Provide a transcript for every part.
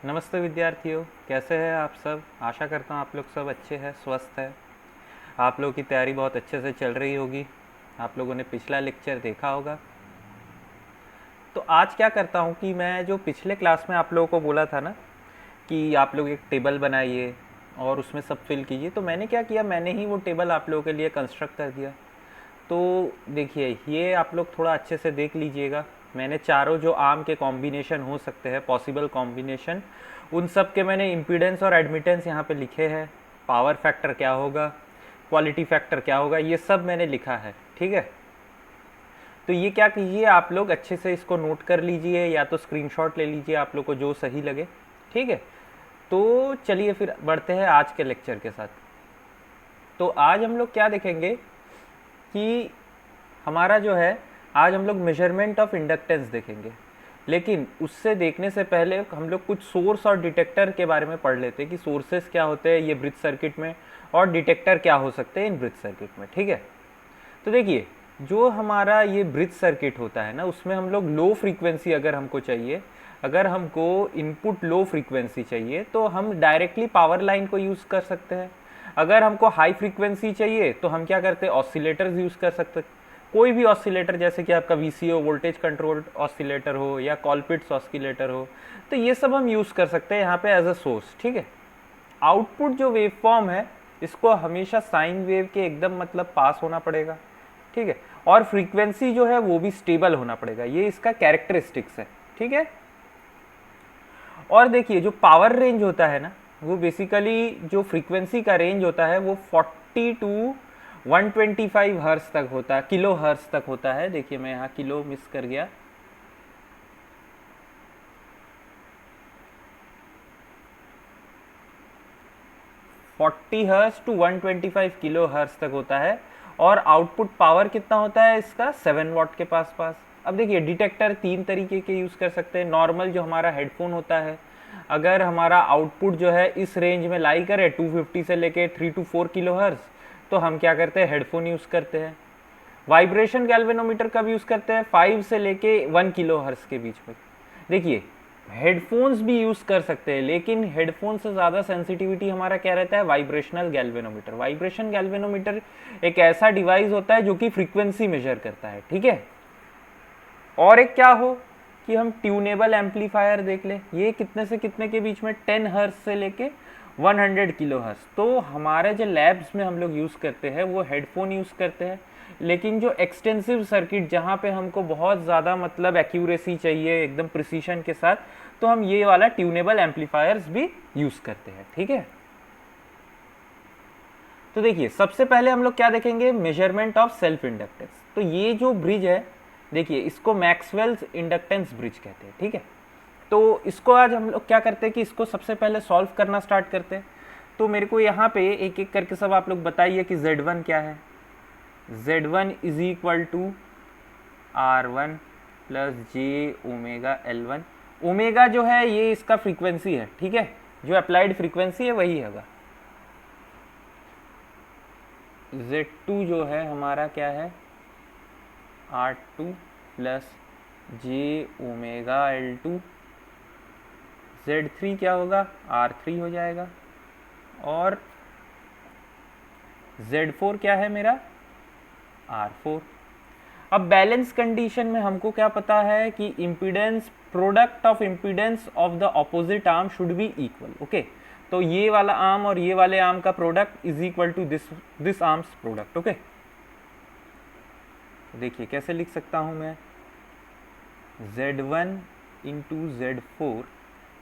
नमस्ते विद्यार्थियों, कैसे हैं आप सब। आशा करता हूँ आप लोग सब अच्छे हैं, स्वस्थ हैं। आप लोगों की तैयारी बहुत अच्छे से चल रही होगी। आप लोगों ने पिछला लेक्चर देखा होगा। तो आज क्या करता हूँ कि मैं जो पिछले क्लास में आप लोगों को बोला था ना कि आप लोग एक टेबल बनाइए और उसमें सब फिल कीजिए, तो मैंने क्या किया, मैंने ही वो टेबल आप लोगों के लिए कंस्ट्रक्ट कर दिया। तो देखिए, ये आप लोग थोड़ा अच्छे से देख लीजिएगा। मैंने चारों जो आर्म के कॉम्बिनेशन हो सकते हैं, पॉसिबल कॉम्बिनेशन, उन सब के मैंने इम्पीडेंस और एडमिटेंस यहाँ पे लिखे हैं। पावर फैक्टर क्या होगा, क्वालिटी फैक्टर क्या होगा, ये सब मैंने लिखा है। ठीक है, तो ये क्या कीजिए, आप लोग अच्छे से इसको नोट कर लीजिए या तो स्क्रीनशॉट ले लीजिए, आप लोग को जो सही लगे। ठीक है, तो चलिए फिर बढ़ते हैं आज के लेक्चर के साथ। तो आज हम लोग क्या देखेंगे कि हमारा जो है, आज हम लोग मेजरमेंट ऑफ इंडक्टेंस देखेंगे। लेकिन उससे देखने से पहले हम लोग कुछ सोर्स और डिटेक्टर के बारे में पढ़ लेते हैं कि सोर्सेस क्या होते हैं ये ब्रिज सर्किट में और डिटेक्टर क्या हो सकते हैं इन ब्रिज सर्किट में। ठीक है, तो देखिए, जो हमारा ये ब्रिज सर्किट होता है ना, उसमें हम लोग लो फ्रीक्वेंसी अगर हमको चाहिए, अगर हमको इनपुट लो फ्रीक्वेंसी चाहिए तो हम डायरेक्टली पावर लाइन को यूज़ कर सकते हैं। अगर हमको हाई फ्रीक्वेंसी चाहिए तो हम क्या करते हैं, ऑसिलेटर्स यूज़ कर सकते हैं। कोई भी ऑसिलेटर, जैसे कि आपका वीसीओ वोल्टेज कंट्रोल्ड ऑसिलेटर हो या कॉलपिट्स ऑसिलेटर हो, तो ये सब हम यूज़ कर सकते हैं यहाँ पे एज अ सोर्स। ठीक है, आउटपुट जो वेव फॉर्म है, इसको हमेशा साइन वेव के एकदम मतलब पास होना पड़ेगा। ठीक है, और फ्रीक्वेंसी जो है वो भी स्टेबल होना पड़ेगा, ये इसका कैरेक्टरिस्टिक्स है। ठीक है, और देखिए, जो पावर रेंज होता है ना, वो बेसिकली जो फ्रीक्वेंसी का रेंज होता है वो 40 टू 125 हर्ट्ज तक होता है, किलो हर्ट्ज तक होता है। देखिए, मैं यहाँ किलो मिस कर गया। Forty hertz to 125 kilo hertz तक होता है। और आउटपुट पावर कितना होता है इसका, 7 वॉट के पास पास। अब देखिए, डिटेक्टर तीन तरीके के यूज़ कर सकते हैं। नॉर्मल जो हमारा हेडफोन होता है, अगर हमारा आउटपुट जो है इस रेंज में लाई करे 250 से लेके 3 टू 4 किलो हर्ट्ज, तो हम क्या करते हैं, हेडफोन यूज़ करते हैं। वाइब्रेशन गैल्वेनोमीटर कब यूज़ करते हैं, 5 से लेके 1 किलो हर्ट्ज के बीच में। देखिए, हेडफोन्स भी यूज़ कर सकते हैं, लेकिन हेडफोन से ज़्यादा सेंसिटिविटी हमारा क्या रहता है, वाइब्रेशनल गैल्वेनोमीटर। वाइब्रेशन गैल्वेनोमीटर एक ऐसा डिवाइस होता है जो कि फ्रीक्वेंसी मेजर करता है। ठीक है, और एक क्या हो कि हम ट्यूनेबल एम्पलीफायर देख लें, ये कितने से कितने के बीच में, 10 हर्ट्ज से लेके 100 किलो हर्ट्ज। तो हमारे जो लैब्स में हम लोग यूज़ करते हैं वो हेडफोन यूज़ करते हैं। लेकिन जो एक्सटेंसिव सर्किट, जहाँ पे हमको बहुत ज़्यादा मतलब एक्यूरेसी चाहिए एकदम प्रिसीशन के साथ, तो हम ये वाला ट्यूनेबल एम्पलीफायर्स भी यूज़ करते हैं। ठीक है, तो देखिए, सबसे पहले हम लोग क्या देखेंगे, मेजरमेंट ऑफ सेल्फ इंडक्टेंस। तो ये जो ब्रिज है, देखिए, इसको मैक्सवेल्स इंडक्टेंस ब्रिज कहते हैं। ठीक है, तो इसको आज हम लोग क्या करते हैं कि इसको सबसे पहले सॉल्व करना स्टार्ट करते हैं। तो मेरे को यहाँ पे एक एक करके सब आप लोग बताइए कि Z1 क्या है। Z1 is equal to R1 plus j omega L1। Omega जो है ये इसका फ्रीक्वेंसी है। ठीक है, जो अप्लाइड फ्रीक्वेंसी है वही होगा। Z2 जो है हमारा क्या है, R2 plus j omega L2। Z3 क्या होगा, R3 हो जाएगा। और Z4 क्या है मेरा, R4। अब बैलेंस कंडीशन में हमको क्या पता है कि impedance, product of impedance of the opposite arm should be equal. Okay, तो ये वाला आर्म और ये वाले आर्म का product is equal to this arms product. Okay, देखिए कैसे लिख सकता हूं मैं, Z1 into Z4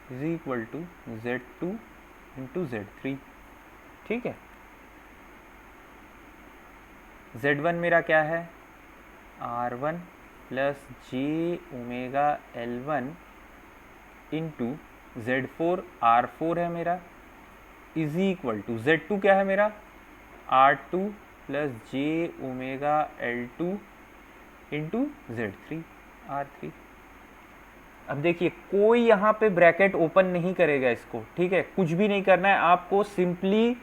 is equal to Z2 into Z3। ठीक है, Z1 मेरा क्या है, R1 plus j omega L1 into Z4, R4 है मेरा, इज इक्वल टू Z2 क्या है मेरा, R2 plus j omega L2 into Z3, R3। अब देखिए, कोई यहाँ पे ब्रैकेट ओपन नहीं करेगा इसको। ठीक है, कुछ भी नहीं करना है आपको, सिंपली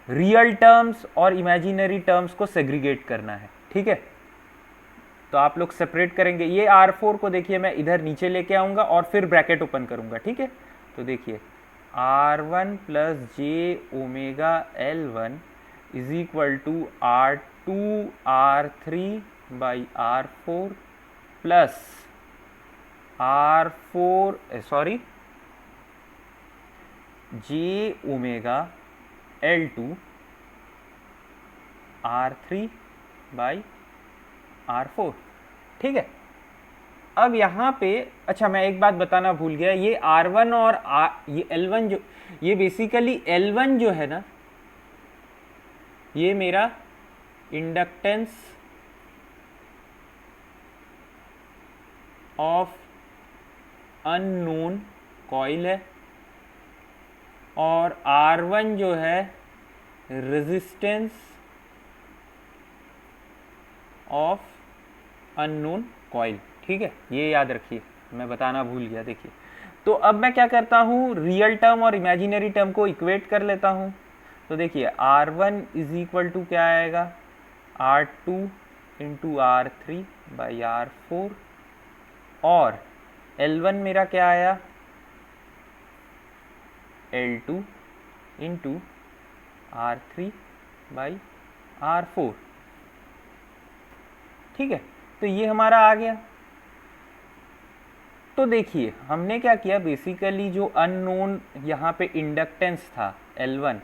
रियल टर्म्स और इमेजिनरी टर्म्स को सेग्रीगेट करना है। ठीक है, तो आप लोग सेपरेट करेंगे। ये R4 को देखिए, मैं इधर नीचे लेके आऊंगा और फिर ब्रैकेट ओपन करूंगा। ठीक है, तो देखिए R1 plus j omega L1 is equal to R2 R3 by R4 plus j omega L2 R3 by R4। ठीक है। अब यहाँ पे अच्छा मैं एक बात बताना भूल गया, ये R1 और ये L1 जो, ये बेसिकली L1 जो है ना, ये मेरा इंडक्टेंस ऑफ अननोन कॉइल है और R1 जो है रेजिस्टेंस ऑफ अननोन कॉइल। ठीक है, ये याद रखिए, मैं बताना भूल गया। देखिए तो अब मैं क्या करता हूँ, रियल टर्म और इमेजिनरी टर्म को इक्वेट कर लेता हूँ। तो देखिए R1 इज इक्वल टू क्या आएगा, R2 into R3 by R4 और L1 मेरा क्या आया, L2 into R3 by R4। ठीक है, तो ये हमारा आ गया। तो देखिए हमने क्या किया, बेसिकली जो अननोन यहाँ पे इंडक्टेंस था L1,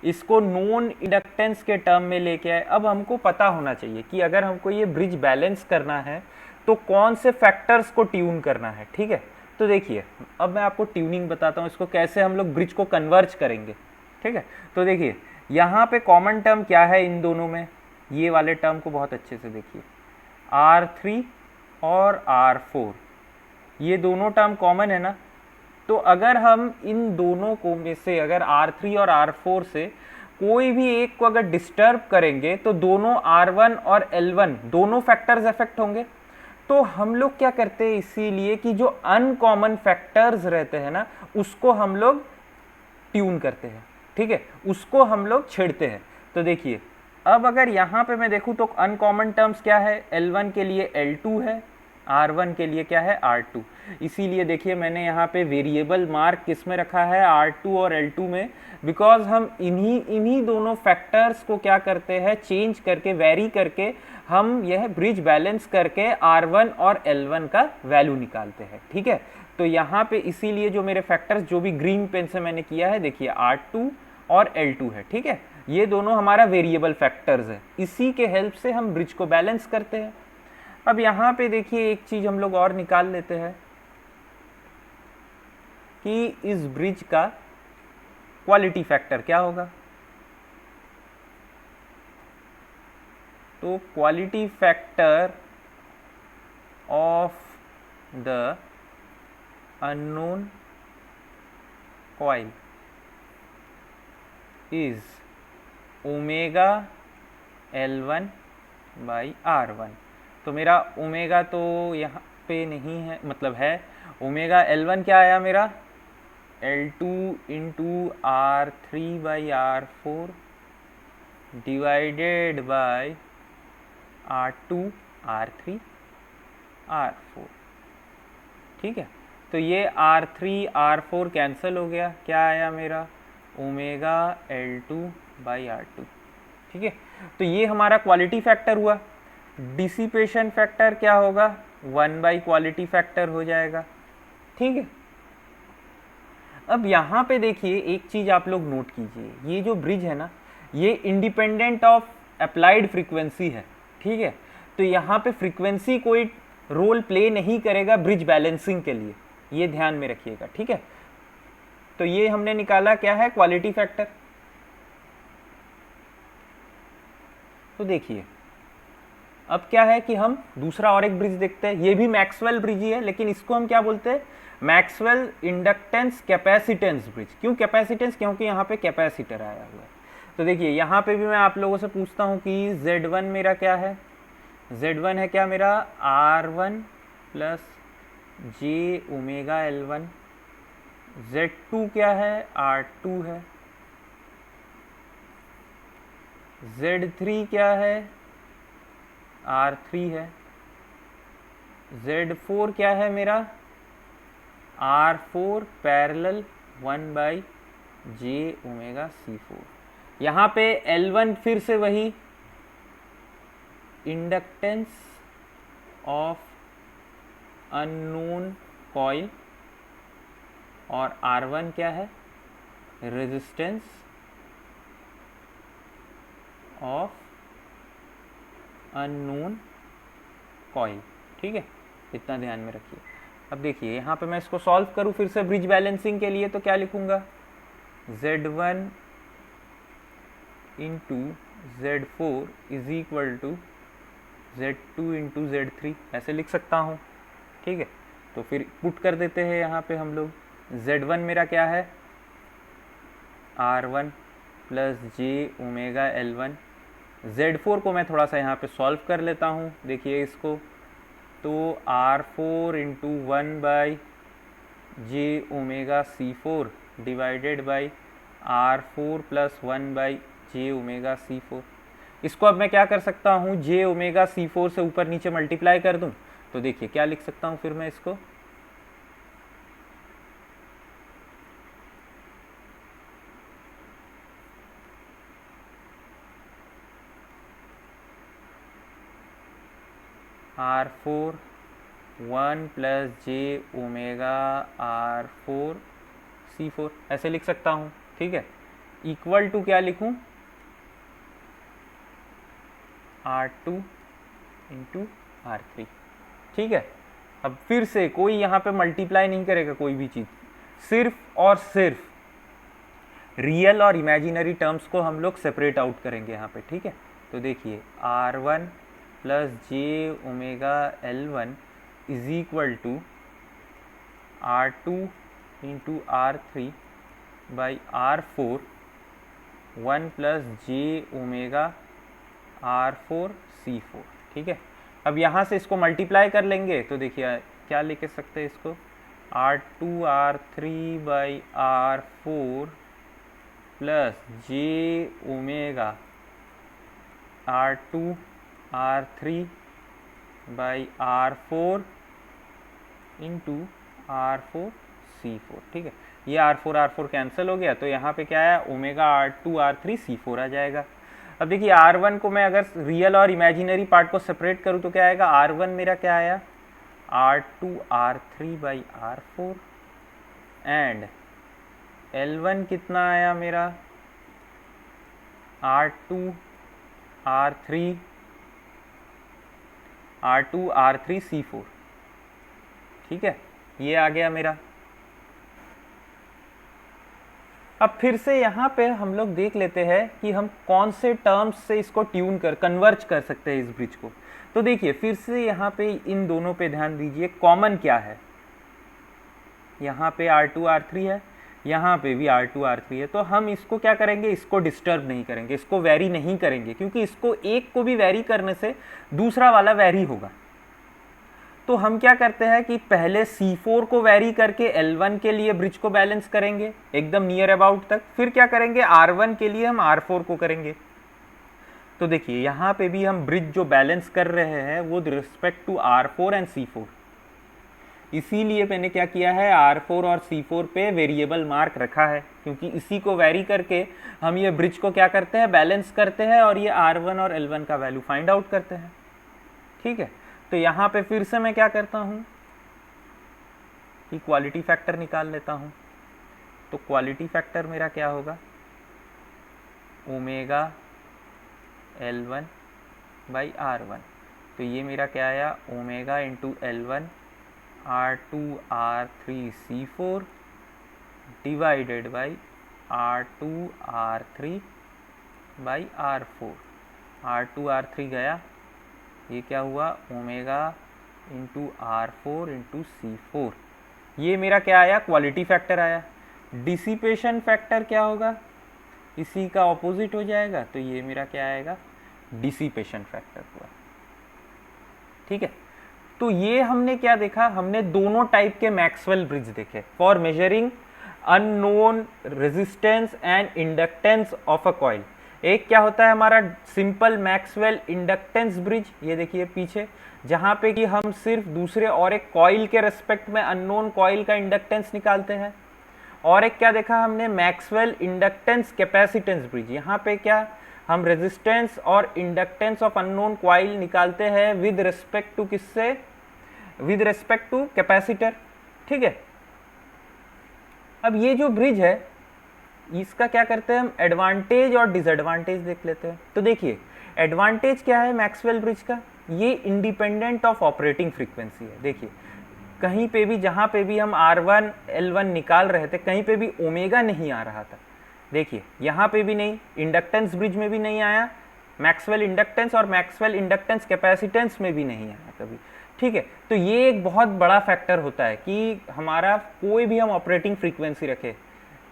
इसको नोन इंडक्टेंस के टर्म में लेके आए। अब हमको पता होना चाहिए कि अगर हमको ये ब्रिज बैलेंस करना है तो कौन से फैक्टर्स को ट्यून करना है। ठीक है, तो देखिए अब मैं आपको ट्यूनिंग बताता हूँ, इसको कैसे हम लोग ब्रिज को कन्वर्ज करेंगे। ठीक है, तो देखिए यहाँ पे कॉमन टर्म क्या है इन दोनों में, ये वाले टर्म को बहुत अच्छे से देखिए, R3 और R4, ये दोनों टर्म कॉमन है ना। तो अगर हम इन दोनों को में से अगर R3 और R4 से कोई भी एक को अगर डिस्टर्ब करेंगे तो दोनों R1 और L1 दोनों फैक्टर्स अफेक्ट होंगे। तो हम लोग क्या करते हैं, इसीलिए कि जो अनकॉमन फैक्टर्स रहते हैं ना, उसको हम लोग ट्यून करते हैं। ठीक है, उसको हम लोग छेड़ते हैं। तो देखिए अब अगर यहाँ पे मैं देखूँ तो अनकॉमन टर्म्स क्या है, L1 के लिए L2 है, R1 के लिए क्या है, R2। इसीलिए देखिए मैंने यहाँ पे वेरिएबल मार्क किस में रखा है, R2 और L2 में, बिकॉज हम इन्हीं दोनों फैक्टर्स को क्या करते हैं, चेंज करके, वेरी करके हम यह ब्रिज बैलेंस करके R1 और L1 का वैल्यू निकालते हैं। ठीक है, तो यहाँ पे इसीलिए जो मेरे फैक्टर्स जो भी ग्रीन पेन से मैंने किया है, देखिए R2 और L2 है। ठीक है, ये दोनों हमारा वेरिएबल फैक्टर्स है, इसी के हेल्प से हम ब्रिज को बैलेंस करते हैं। अब यहाँ पे देखिए एक चीज हम लोग और निकाल लेते हैं कि इस ब्रिज का क्वालिटी फैक्टर क्या होगा। तो quality factor of the unknown coil is omega L1 by R1। तो मेरा ओमेगा तो यहाँ पे नहीं है, मतलब है ओमेगा L1 क्या आया मेरा, L2 into R3 by R4 divided by R2 R3 R4। ठीक है, तो ये R3 R4 कैंसिल हो गया, क्या आया मेरा, ओमेगा L2 बाई R2। ठीक है, तो ये हमारा क्वालिटी फैक्टर हुआ। डिसिपेशन फैक्टर क्या होगा, 1 बाई क्वालिटी फैक्टर हो जाएगा। ठीक है, अब यहाँ पे देखिए एक चीज आप लोग नोट कीजिए, ये जो ब्रिज है ना, ये इंडिपेंडेंट ऑफ अप्लाइड फ्रीक्वेंसी है। ठीक है, तो यहाँ पे फ्रीक्वेंसी कोई रोल प्ले नहीं करेगा ब्रिज बैलेंसिंग के लिए, ये ध्यान में रखिएगा। ठीक है, तो ये हमने निकाला क्या है, क्वालिटी फैक्टर। तो देखिए अब क्या है कि हम दूसरा और एक ब्रिज देखते हैं, ये भी मैक्सवेल ब्रिज ही है, लेकिन इसको हम क्या बोलते हैं, मैक्सवेल इंडक्टेंस कैपेसिटेंस ब्रिज। क्यों कैपेसिटेंस, क्योंकि यहाँ पे कैपेसिटर आया हुआ है। तो देखिए यहाँ पे भी मैं आप लोगों से पूछता हूँ कि Z1 मेरा क्या है, Z1 है क्या मेरा, R1 plus j omega L1। Z2 क्या है, R2 है। Z3 क्या है, R3 है। Z4 क्या है मेरा, R4 पैरेलल 1/j⍵C4। यहाँ पे L1 फिर से वही इंडक्टेंस ऑफ अननोन कॉइल, और R1 क्या है, रेजिस्टेंस ऑफ अननोन कॉइल। ठीक है, इतना ध्यान में रखिए। अब देखिए यहाँ पे मैं इसको सॉल्व करूँ फिर से ब्रिज बैलेंसिंग के लिए, तो क्या लिखूँगा, Z1 into Z4 is equal to Z2 into Z3, ऐसे लिख सकता हूँ। ठीक है, तो फिर पुट कर देते हैं यहाँ पे हम लोग। Z1 मेरा क्या है, R1 प्लस j⍵L1। Z4 को मैं थोड़ा सा यहाँ पे सॉल्व कर लेता हूँ, देखिए इसको, तो R4 into 1/j⍵C4 divided by R4 plus 1/j⍵C4। इसको अब मैं क्या कर सकता हूँ, j⍵C4 से ऊपर नीचे मल्टीप्लाई कर दूँ, तो देखिए क्या लिख सकता हूँ फिर मैं इसको, R4 1 प्लस j⍵R4C4 ऐसे लिख सकता हूँ। ठीक है, इक्वल टू क्या लिखूँ, R2 इंटू R3। ठीक है, अब फिर से कोई यहाँ पे मल्टीप्लाई नहीं करेगा कोई भी चीज़, सिर्फ और सिर्फ रियल और इमेजिनरी टर्म्स को हम लोग सेपरेट आउट करेंगे यहाँ पे। ठीक है, तो देखिए R1 plus j⍵L1 is equal to R2 into R3 by R4 1 plus j⍵R4C4। ठीक है, अब यहाँ से इसको मल्टीप्लाई कर लेंगे, तो देखिए क्या लिख सकते हैं इसको, R2 R3 by R4 plus j⍵R2 R3 by R4 into R4C4। ठीक है, ये R4 कैंसिल हो गया, तो यहाँ पे क्या है, ⍵R2 R3C4 आ जाएगा। अब देखिए R1 को मैं अगर रियल और इमेजिनरी पार्ट को सेपरेट करूँ तो क्या आएगा, R1 मेरा क्या आया, R2 R3 by R4 and L1 कितना आया मेरा, R2 R3C4। ठीक है, ये आ गया मेरा। अब फिर से यहाँ पे हम लोग देख लेते हैं कि हम कौन से टर्म्स से इसको ट्यून कर कन्वर्ज कर सकते हैं इस ब्रिज को। तो देखिए फिर से यहाँ पे इन दोनों पे ध्यान दीजिए, कॉमन क्या है, यहाँ पे R2 R3 है, यहाँ पे भी R2 R3 है, तो हम इसको क्या करेंगे, इसको डिस्टर्ब नहीं करेंगे, इसको वेरी नहीं करेंगे, क्योंकि इसको एक को भी वेरी करने से दूसरा वाला वेरी होगा। तो हम क्या करते हैं कि पहले C4 को वेरी करके L1 के लिए ब्रिज को बैलेंस करेंगे एकदम नियर अबाउट तक, फिर क्या करेंगे R1 के लिए हम R4 को करेंगे। तो देखिए यहाँ पे भी हम ब्रिज जो बैलेंस कर रहे हैं वो respect to R4 and C4, इसीलिए मैंने क्या किया है, R4 और C4 पे वेरिएबल मार्क रखा है, क्योंकि इसी को वेरी करके हम ये ब्रिज को क्या करते हैं, बैलेंस करते हैं और ये R1 और L1 का वैल्यू फाइंड आउट करते हैं। ठीक है, तो यहाँ पे फिर से मैं क्या करता हूँ कि क्वालिटी फैक्टर निकाल लेता हूँ। तो क्वालिटी फैक्टर मेरा क्या होगा, ⍵L1 बाई R1, तो ये मेरा क्या आया, omega into L1 R2 R3C4 divided by R2 R3 by R4। R2 R3 गया, ये क्या हुआ, omega into R4 into C4। ये मेरा क्या आया, क्वालिटी फैक्टर आया। डिसिपेशन फैक्टर क्या होगा, इसी का ऑपोजिट हो जाएगा, तो ये मेरा क्या आएगा, डिसिपेशन फैक्टर हुआ। ठीक है, तो ये हमने क्या देखा, हमने दोनों टाइप के मैक्सवेल ब्रिज देखे for measuring unknown resistance and inductance of a coil. एक क्या होता है हमारा सिंपल मैक्सवेल इंडक्टेंस ब्रिज, ये देखिए पीछे, जहां पे कि हम सिर्फ दूसरे और एक कॉइल के रेस्पेक्ट में अननोन कॉइल का इंडक्टेंस निकालते हैं। और एक क्या देखा हमने, मैक्सवेल इंडक्टेंस कैपेसिटेंस ब्रिज, यहाँ पे क्या हम रेजिस्टेंस और इंडक्टेंस ऑफ अननोन कॉइल निकालते हैं विद रिस्पेक्ट टू किससे, विद रिस्पेक्ट टू कैपेसिटर। ठीक है, अब ये जो ब्रिज है इसका क्या करते हैं हम, एडवांटेज और डिसएडवांटेज देख लेते हैं। तो देखिए एडवांटेज क्या है मैक्सवेल ब्रिज का, ये इंडिपेंडेंट ऑफ ऑपरेटिंग फ्रीक्वेंसी है। देखिए कहीं पे भी, जहां पे भी हम R1 L1 निकाल रहे थे, कहीं पे भी ओमेगा नहीं आ रहा था। देखिए यहाँ पे भी नहीं, इंडक्टेंस ब्रिज में भी नहीं आया, मैक्सवेल इंडक्टेंस और मैक्सवेल इंडक्टेंस कैपेसिटेंस में भी नहीं आया कभी। ठीक है, तो ये एक बहुत बड़ा फैक्टर होता है कि हमारा कोई भी हम ऑपरेटिंग फ्रीक्वेंसी रखे,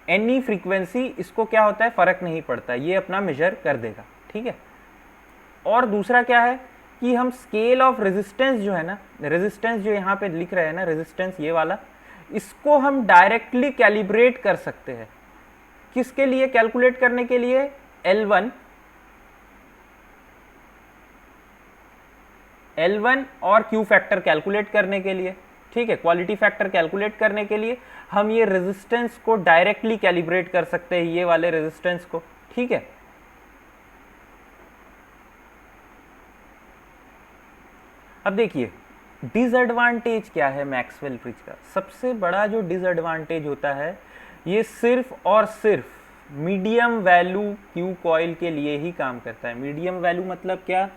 एनी फ्रीक्वेंसी, इसको क्या होता है फर्क नहीं पड़ता, ये अपना मेजर कर देगा। ठीक है, और दूसरा क्या है कि हम स्केल ऑफ रेजिस्टेंस जो है ना, रेजिस्टेंस जो यहाँ पे लिख रहे हैं ना, रेजिस्टेंस ये वाला, इसको हम डायरेक्टली कैलिब्रेट कर सकते हैं। किसके लिए कैलकुलेट करने के लिए, L1 और Q फैक्टर कैलकुलेट करने के लिए। ठीक है, क्वालिटी फैक्टर कैलकुलेट करने के लिए हम ये रेजिस्टेंस को डायरेक्टली कैलिब्रेट कर सकते हैं, ये वाले रेजिस्टेंस को। ठीक है, अब देखिए डिसएडवांटेज क्या है मैक्सवेल ब्रिज का। सबसे बड़ा जो डिसएडवांटेज होता है, ये सिर्फ और सिर्फ मीडियम वैल्यू क्यू कॉइल के लिए ही काम करता है। मीडियम वैल्यू मतलब क्या,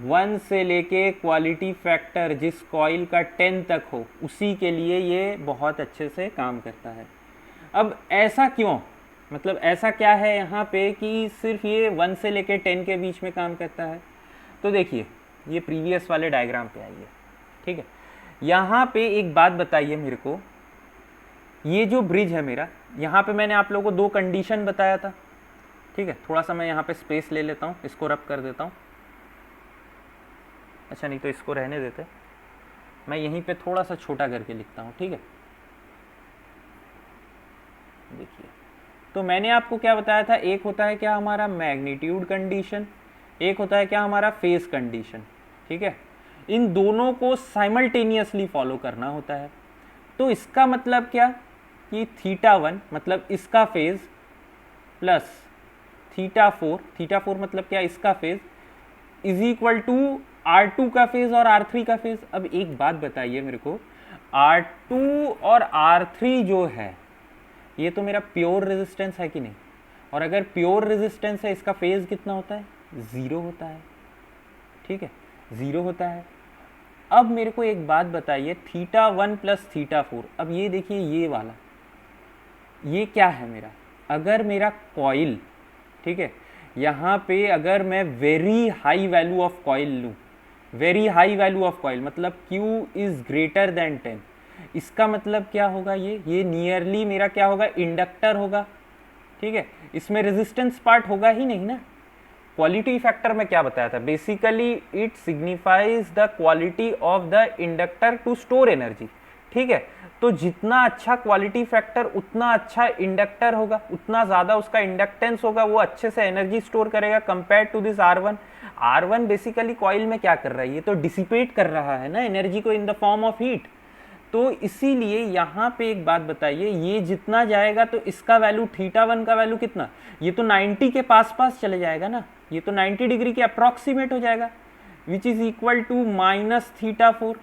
1 से लेके क्वालिटी फैक्टर जिस कॉइल का 10 तक हो, उसी के लिए ये बहुत अच्छे से काम करता है। अब ऐसा क्यों, मतलब ऐसा क्या है यहाँ पे कि सिर्फ ये 1 से लेके 10 के बीच में काम करता है। तो देखिए ये प्रीवियस वाले डायग्राम पे आइए। ठीक है, यहाँ पे एक बात बताइए मेरे को, ये जो ब्रिज है मेरा, यहाँ पे मैंने आप लोगों को 2 कंडीशन बताया था। ठीक है, थोड़ा सा मैं यहाँ पे स्पेस ले लेता हूँ, इसको रब कर देता हूँ। अच्छा नहीं तो इसको रहने देते, मैं यहीं पे थोड़ा सा छोटा करके लिखता हूँ। ठीक है, देखिए तो मैंने आपको क्या बताया था, एक होता है क्या हमारा मैग्नीट्यूड कंडीशन, एक होता है क्या हमारा फेज कंडीशन। ठीक है, इन दोनों को साइमल्टेनियसली फॉलो करना होता है। तो इसका मतलब क्या कि θ1 मतलब इसका फेज प्लस θ4 मतलब क्या, इसका phase is equal to R2 का फेज और R3 का फेज। अब एक बात बताइए मेरे को, R2 और R3 जो है ये तो मेरा प्योर रेजिस्टेंस है कि नहीं, और अगर प्योर रेजिस्टेंस है इसका फेज कितना होता है, 0 होता है। ठीक है, 0 होता है। अब मेरे को एक बात बताइए, θ1 प्लस θ4, अब ये देखिए ये वाला, ये क्या है मेरा, अगर मेरा कॉइल, ठीक है, यहाँ पे अगर मैं very high value of coil लूँ, very high value of coil मतलब Q इज ग्रेटर देन 10, इसका मतलब क्या होगा, ये नियरली मेरा क्या होगा, इंडक्टर होगा। ठीक है, इसमें रेजिस्टेंस पार्ट होगा ही नहीं ना। क्वालिटी फैक्टर में क्या बताया था, basically it signifies the quality of the inductor to store energy. ठीक है, तो जितना अच्छा क्वालिटी फैक्टर उतना अच्छा इंडक्टर होगा, उतना ज़्यादा उसका इंडक्टेंस होगा, वो अच्छे से एनर्जी स्टोर करेगा compare to this R1। R1 basically coil में क्या कर रहा है, ये तो डिसिपेट कर रहा है ना एनर्जी को in the form of heat. तो इसीलिए यहाँ पे एक बात बताइए, ये जितना जाएगा तो इसका वैल्यू θ1 का वैल्यू कितना, ये तो 90 के पास चले जाएगा ना, ये तो 90 डिग्री के अप्रॉक्सीमेट हो जाएगा, विच इज इक्वल टू -θ4।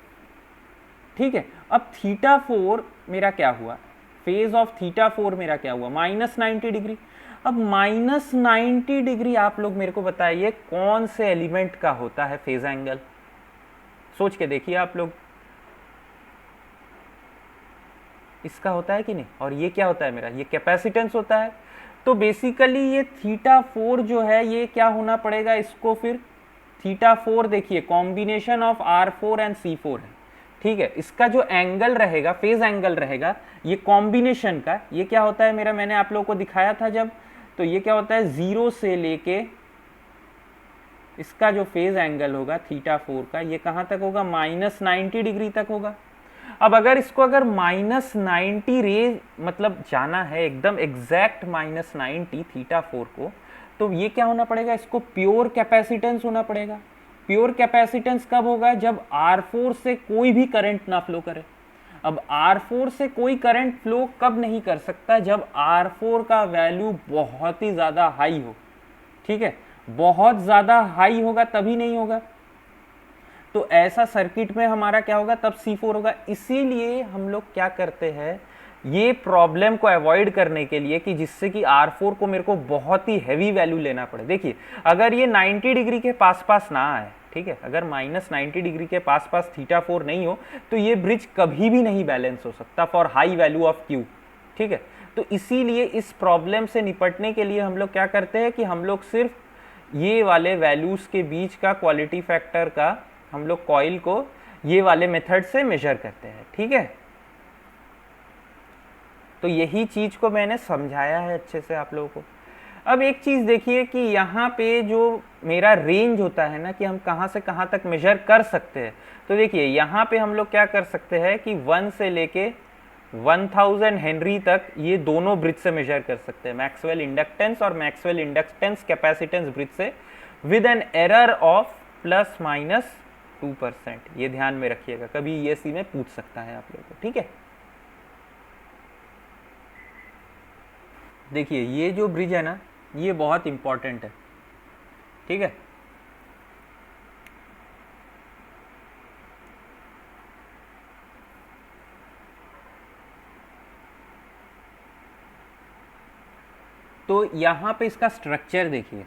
ठीक है, अब θ4 मेरा क्या हुआ, फेज ऑफ θ4 मेरा क्या हुआ, -90 डिग्री। अब -90 डिग्री आप लोग मेरे को बताइए कौन से एलिमेंट का होता है फेज एंगल, सोच के देखिए आप लोग, इसका होता है कि नहीं, और ये क्या होता है मेरा, ये कैपेसिटेंस होता है। तो बेसिकली ये θ4 जो है ये क्या होना पड़ेगा इसको, फिर θ4 देखिए combination of R4 and C4 है। ठीक है, इसका जो एंगल रहेगा, फेज एंगल रहेगा, ये कॉम्बिनेशन का, ये क्या होता है मेरा, मैंने आप लोगों को दिखाया था जब, तो ये क्या होता है 0 से लेके इसका जो फेज एंगल होगा θ4 का, ये कहाँ तक होगा, -90 डिग्री तक होगा। अब अगर इसको अगर -90 रे मतलब जाना है एकदम एग्जैक्ट -90 θ4 को, तो ये क्या होना पड़ेगा, इसको प्योर कैपेसिटेंस होना पड़ेगा। प्योर कैपेसिटेंस कब होगा, जब R4 से कोई भी करंट ना फ्लो करे। अब R4 से कोई करंट फ्लो कब नहीं कर सकता, जब R4 का वैल्यू बहुत ही ज्यादा हाई हो, ठीक है, बहुत ज्यादा हाई होगा तभी नहीं होगा। तो ऐसा सर्किट में हमारा क्या होगा, तब C4 होगा। इसीलिए हम लोग क्या करते हैं, ये प्रॉब्लम को अवॉइड करने के लिए कि जिससे कि R4 को मेरे को बहुत ही हैवी वैल्यू लेना पड़े। देखिए अगर ये 90 डिग्री के पास पास ना आए, ठीक है, अगर -90 डिग्री के पास पास θ4 नहीं हो तो ये ब्रिज कभी भी नहीं बैलेंस हो सकता for high value of Q, ठीक है। तो इसीलिए इस प्रॉब्लम से निपटने के लिए हम लोग क्या करते हैं कि हम लोग सिर्फ ये वाले वैल्यूज के बीच का क्वालिटी फैक्टर का हम लोग कॉइल को ये वाले मेथड से मेजर करते हैं, ठीक है। तो यही चीज को मैंने समझाया है अच्छे से आप लोगों को। अब एक चीज देखिए कि यहाँ पे जो मेरा रेंज होता है ना कि हम कहाँ से कहाँ तक मेजर कर सकते हैं, तो देखिए यहाँ पे हम लोग क्या कर सकते हैं कि 1 से लेके 1000 हेनरी तक ये दोनों ब्रिज से मेजर कर सकते हैं, मैक्सवेल इंडक्टेंस और मैक्सवेल इंडक्टेंस कैपेसिटेंस ब्रिज से, विद एन एरर ऑफ ±2%। ये ध्यान में रखिएगा, कभी ESE में पूछ सकता है आप लोगों को, ठीक है। देखिए ये जो ब्रिज है ना, ये बहुत इंपॉर्टेंट है, ठीक है। तो यहाँ पे इसका स्ट्रक्चर देखिए,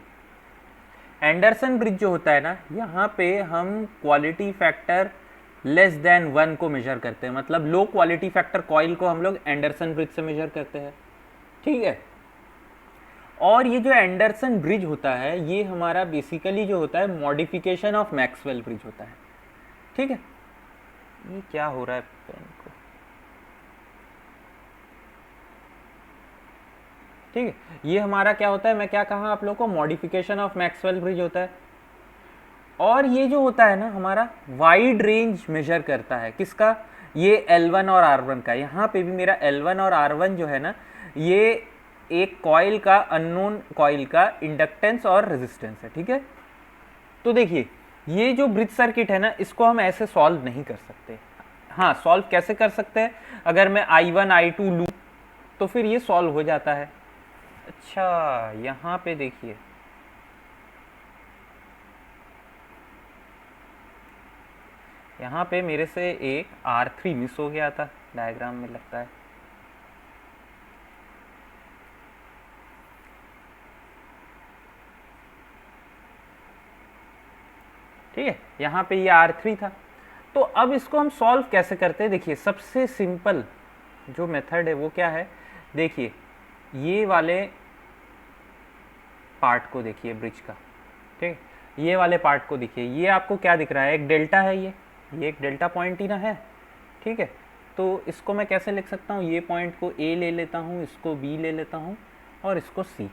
एंडरसन ब्रिज जो होता है ना, यहाँ पे हम क्वालिटी फैक्टर <1 को मेजर करते हैं, मतलब लो क्वालिटी फैक्टर कॉइल को हम लोग एंडरसन ब्रिज से मेजर करते हैं, ठीक है। और ये जो एंडरसन ब्रिज होता है ये हमारा बेसिकली जो होता है मॉडिफिकेशन ऑफ मैक्सवेल ब्रिज होता है, ठीक है। ये क्या हो रहा है पेन को, ठीक है। ये हमारा क्या होता है, मैं क्या कहा आप लोगों को, मॉडिफिकेशन ऑफ मैक्सवेल ब्रिज होता है। और ये जो होता है ना हमारा वाइड रेंज मेजर करता है, किसका, ये L1 और R1 का। यहाँ पे भी मेरा L1 और R1 जो है ना, ये एक कॉइल का, अननोन कॉइल का इंडक्टेंस और रेजिस्टेंस है, ठीक है। तो देखिए ये जो ब्रिज सर्किट है ना, इसको हम ऐसे सॉल्व नहीं कर सकते। हाँ, सॉल्व कैसे कर सकते हैं, अगर मैं I1 I2 लूँ तो फिर ये सॉल्व हो जाता है। अच्छा यहाँ पे देखिए, यहाँ पे मेरे से एक R3 मिस हो गया था डायग्राम में, लगता है। ठीक है, यहाँ पे ये R3 था। तो अब इसको हम सॉल्व कैसे करते हैं, देखिए सबसे सिंपल जो मेथड है वो क्या है, देखिए ये वाले पार्ट को देखिए ब्रिज का, ठीक है। ये वाले पार्ट को देखिए, ये आपको क्या दिख रहा है, एक डेल्टा है, ये एक डेल्टा पॉइंट ही ना है, ठीक है। तो इसको मैं कैसे लिख सकता हूँ, ये पॉइंट को A ले लेता हूँ, इसको B ले लेता हूँ और इसको C।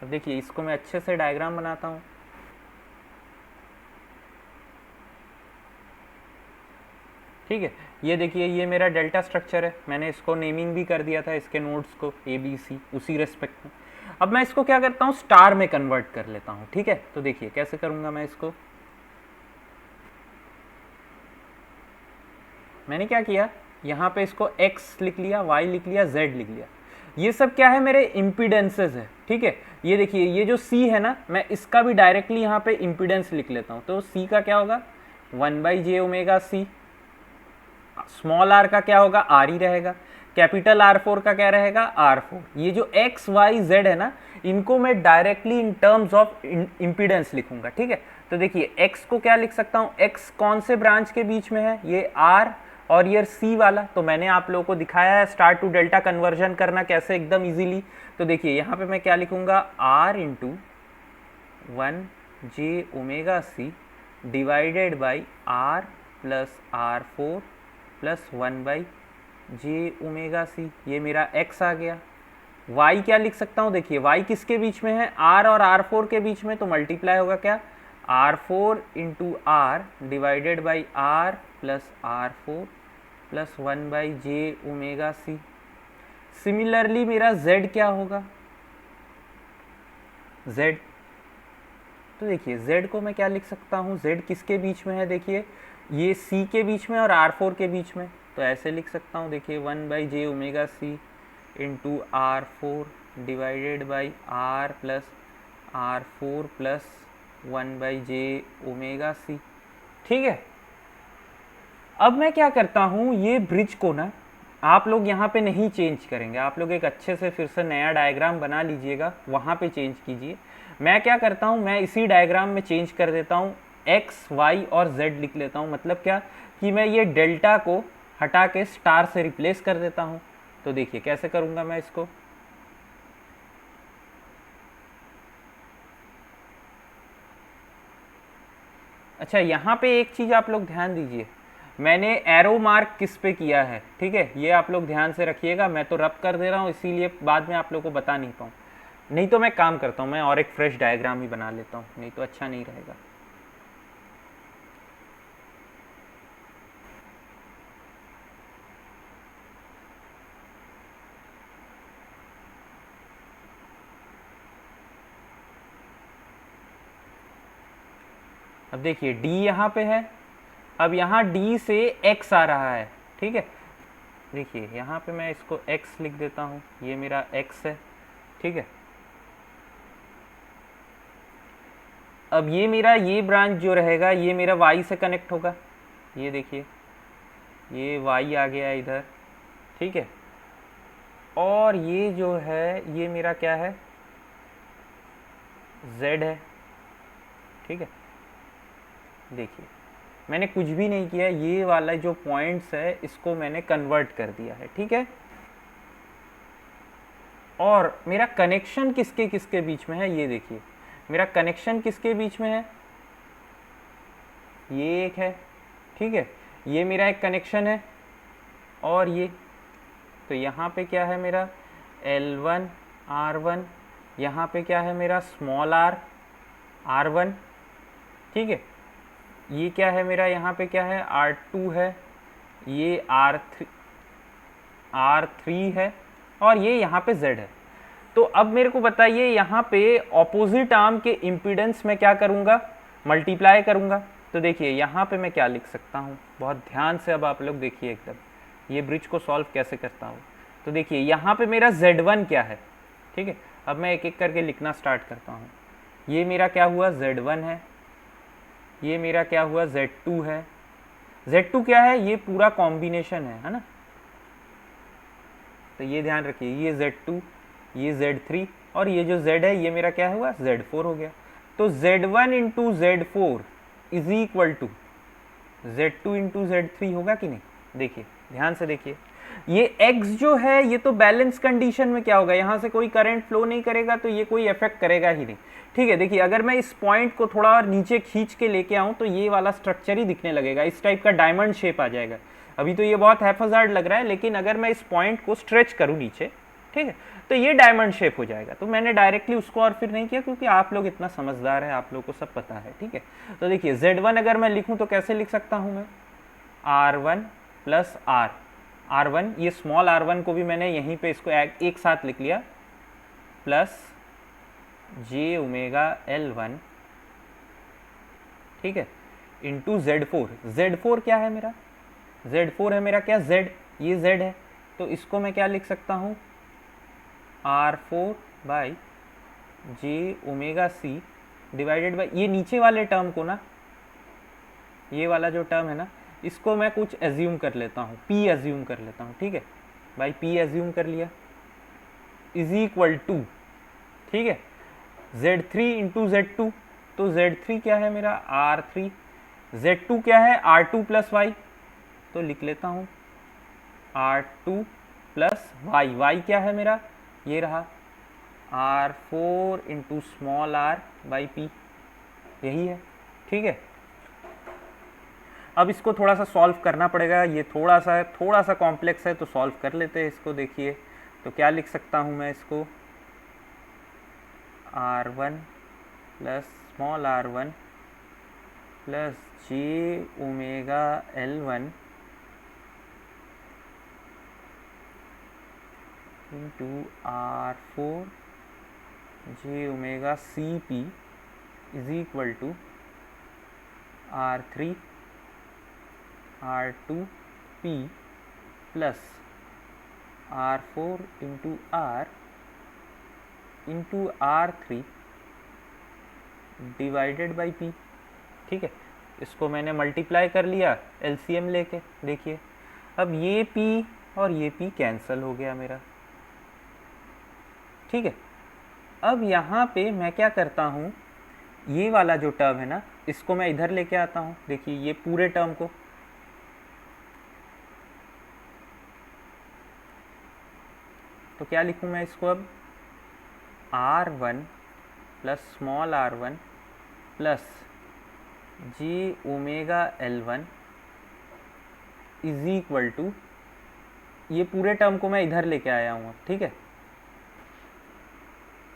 अब देखिए इसको मैं अच्छे से डायग्राम बनाता हूँ, ठीक है। ये देखिए ये मेरा डेल्टा स्ट्रक्चर है, मैंने इसको नेमिंग भी कर दिया था, इसके नोड्स को ABC उसी रेस्पेक्ट में। अब मैं इसको क्या करता हूँ, स्टार में कन्वर्ट कर लेता हूँ, ठीक है। तो देखिए कैसे करूँगा मैं इसको, मैंने क्या किया, यहाँ पे इसको X लिख लिया, Y लिख लिया, Z लिख लिया। ये सब क्या है, मेरे इम्पीडेंसेस है, ठीक है। ये देखिए ये जो C है ना, मैं इसका भी डायरेक्टली यहाँ पे इम्पीडेंस लिख लेता हूँ। तो C का क्या होगा, 1/j⍵C। स्मॉल r का क्या होगा, r ही रहेगा। कैपिटल R4 का क्या रहेगा, R4। ये जो X Y Z है ना, इनको मैं directly in terms of impedance लिखूंगा, ठीक है। तो देखिए X को क्या लिख सकता हूँ, X कौन से ब्रांच के बीच में है, ये R और ये C वाला। तो मैंने आप लोगों को दिखाया है स्टार टू डेल्टा कन्वर्जन करना कैसे एकदम इजीली। तो देखिए यहाँ पे मैं क्या लिखूंगा, R × 1j⍵C divided by R + R4 + 1/j⍵C। ये मेरा X आ गया। Y क्या लिख सकता हूँ, देखिए Y किसके बीच में है, R और R4 के बीच में, तो मल्टीप्लाई होगा क्या, R4 × R divided by R + R4 + 1/j⍵C। Similarly मेरा Z क्या होगा, Z तो देखिए z को मैं क्या लिख सकता हूँ, z किसके बीच में है, देखिए ये c के बीच में और r4 के बीच में, तो ऐसे लिख सकता हूँ, देखिए 1/j omega C into r4 divided by r plus r4 plus 1/j omega C. ठीक है, अब मैं क्या करता हूँ, ये ब्रिज को ना आप लोग यहाँ पे नहीं चेंज करेंगे, आप लोग एक अच्छे से फिर से नया डायग्राम बना लीजिएगा, वहाँ पे चेंज कीजिए। मैं क्या करता हूँ, मैं इसी डायग्राम में चेंज कर देता हूँ, x y और z लिख लेता हूँ। मतलब क्या कि मैं ये डेल्टा को हटा के स्टार से रिप्लेस कर देता हूँ। तो देखिए कैसे करूँगा मैं इसको, अच्छा यहाँ पे एक चीज़ आप लोग ध्यान दीजिए, मैंने एरो मार्क किस पे किया है, ठीक है, ये आप लोग ध्यान से रखिएगा। मैं तो रब कर दे रहा हूँ इसीलिए बाद में आप लोग को बता नहीं पाऊँ, नहीं तो मैं काम करता हूँ, मैं और एक फ्रेश डायग्राम ही बना लेता हूँ, नहीं तो अच्छा नहीं रहेगा। अब देखिए d यहाँ पे है, अब यहाँ d से x आ रहा है, ठीक है, देखिए यहाँ पे मैं इसको x लिख देता हूँ, ये मेरा x है, ठीक है। अब ये मेरा ये ब्रांच जो रहेगा ये मेरा y से कनेक्ट होगा, ये देखिए ये y आ गया इधर, ठीक है, और ये जो है ये मेरा क्या है, z है, ठीक है। देखिए मैंने कुछ भी नहीं किया, ये वाला जो पॉइंट्स है इसको मैंने कन्वर्ट कर दिया है, ठीक है। और मेरा कनेक्शन किसके किसके बीच में है, ये देखिए मेरा कनेक्शन किसके बीच में है, ये एक है, ठीक है, ये मेरा एक कनेक्शन है, और ये तो यहाँ पे क्या है मेरा L1 R1, यहाँ पे क्या है मेरा स्मॉल r R1, ठीक है, ये क्या है मेरा यहाँ पे क्या है R2 है, ये R3 है, और ये यहाँ पे Z है। तो अब मेरे को बताइए यहाँ पे ऑपोजिट आर्म के इम्पीडेंस में क्या करूँगा, मल्टीप्लाई करूँगा। तो देखिए यहाँ पे मैं क्या लिख सकता हूँ, बहुत ध्यान से अब आप लोग देखिए एकदम ये ब्रिज को सॉल्व कैसे करता हूँ। तो देखिए यहाँ पे मेरा Z1 क्या है, ठीक है, अब मैं एक एक करके लिखना स्टार्ट करता हूँ। ये मेरा क्या हुआ Z1 है, ये मेरा क्या हुआ Z2 है, Z2 क्या है, ये पूरा कॉम्बिनेशन है ना, तो ये ध्यान रखिए ये Z2 ये Z3 और ये जो Z है ये मेरा क्या हुआ Z4 हो गया। तो Z1 into Z4 is equal to Z2 into Z3 होगा कि नहीं, देखिए ध्यान से देखिए, ये X जो है ये तो बैलेंस कंडीशन में क्या होगा, यहाँ से कोई करंट फ्लो नहीं करेगा तो ये कोई इफेक्ट करेगा ही नहीं, ठीक है। देखिए अगर मैं इस पॉइंट को थोड़ा और नीचे खींच के लेके आऊँ तो ये वाला स्ट्रक्चर ही दिखने लगेगा, इस टाइप का डायमंड शेप आ जाएगा। अभी तो ये बहुत हैफाजार्ड लग रहा है, लेकिन अगर मैं इस पॉइंट को स्ट्रेच करूँ नीचे, ठीक है, तो ये डायमंड शेप हो जाएगा। तो मैंने डायरेक्टली उसको और फिर नहीं किया क्योंकि आप लोग इतना समझदार है, आप लोग को सब पता है, ठीक है। तो देखिए Z1 अगर मैं लिखूँ तो कैसे लिख सकता हूँ मैं, R1 प्लस R1, ये स्मॉल R1 को भी मैंने यहीं पे इसको एक साथ लिख लिया, प्लस J ओमेगा L1, ठीक है, इंटू Z4 क्या है मेरा, Z4 है मेरा क्या Z, ये Z है, तो इसको मैं क्या लिख सकता हूँ R4 by J omega C divided by ये नीचे वाले टर्म को ना, ये वाला जो टर्म है ना इसको मैं कुछ एज्यूम कर लेता हूँ, P एज्यूम कर लेता हूँ, ठीक है भाई, P एज्यूम कर लिया इज इक्वल टू, ठीक है, Z3 इंटू Z2, तो Z3 क्या है मेरा R3, Z2 क्या है R2 प्लस वाई, तो लिख लेता हूँ R2 प्लस वाई, वाई क्या है मेरा ये रहा R4 into small r by P, यही है, ठीक है। अब इसको थोड़ा सा सॉल्व करना पड़ेगा, ये थोड़ा सा कॉम्प्लेक्स है तो सॉल्व कर लेते हैं इसको। देखिए तो क्या लिख सकता हूँ मैं इसको, R1 plus small r1 plus J omega L1 into R4 J omega CP is equal to R3 R2P plus R4 into R into R3 divided by P। ठीक है, इसको मैंने मल्टीप्लाई कर लिया एलसीएम लेके। देखिए अब ये P और ये P कैंसिल हो गया मेरा। ठीक है, अब यहाँ पे मैं क्या करता हूँ, ये वाला जो टर्म है ना, इसको मैं इधर लेके आता हूँ। देखिए ये पूरे टर्म को, तो क्या लिखूँ मैं इसको अब, R1 plus small r1 plus j omega L1 is equal to, ये पूरे टर्म को मैं इधर लेके आया हूँ। ठीक है,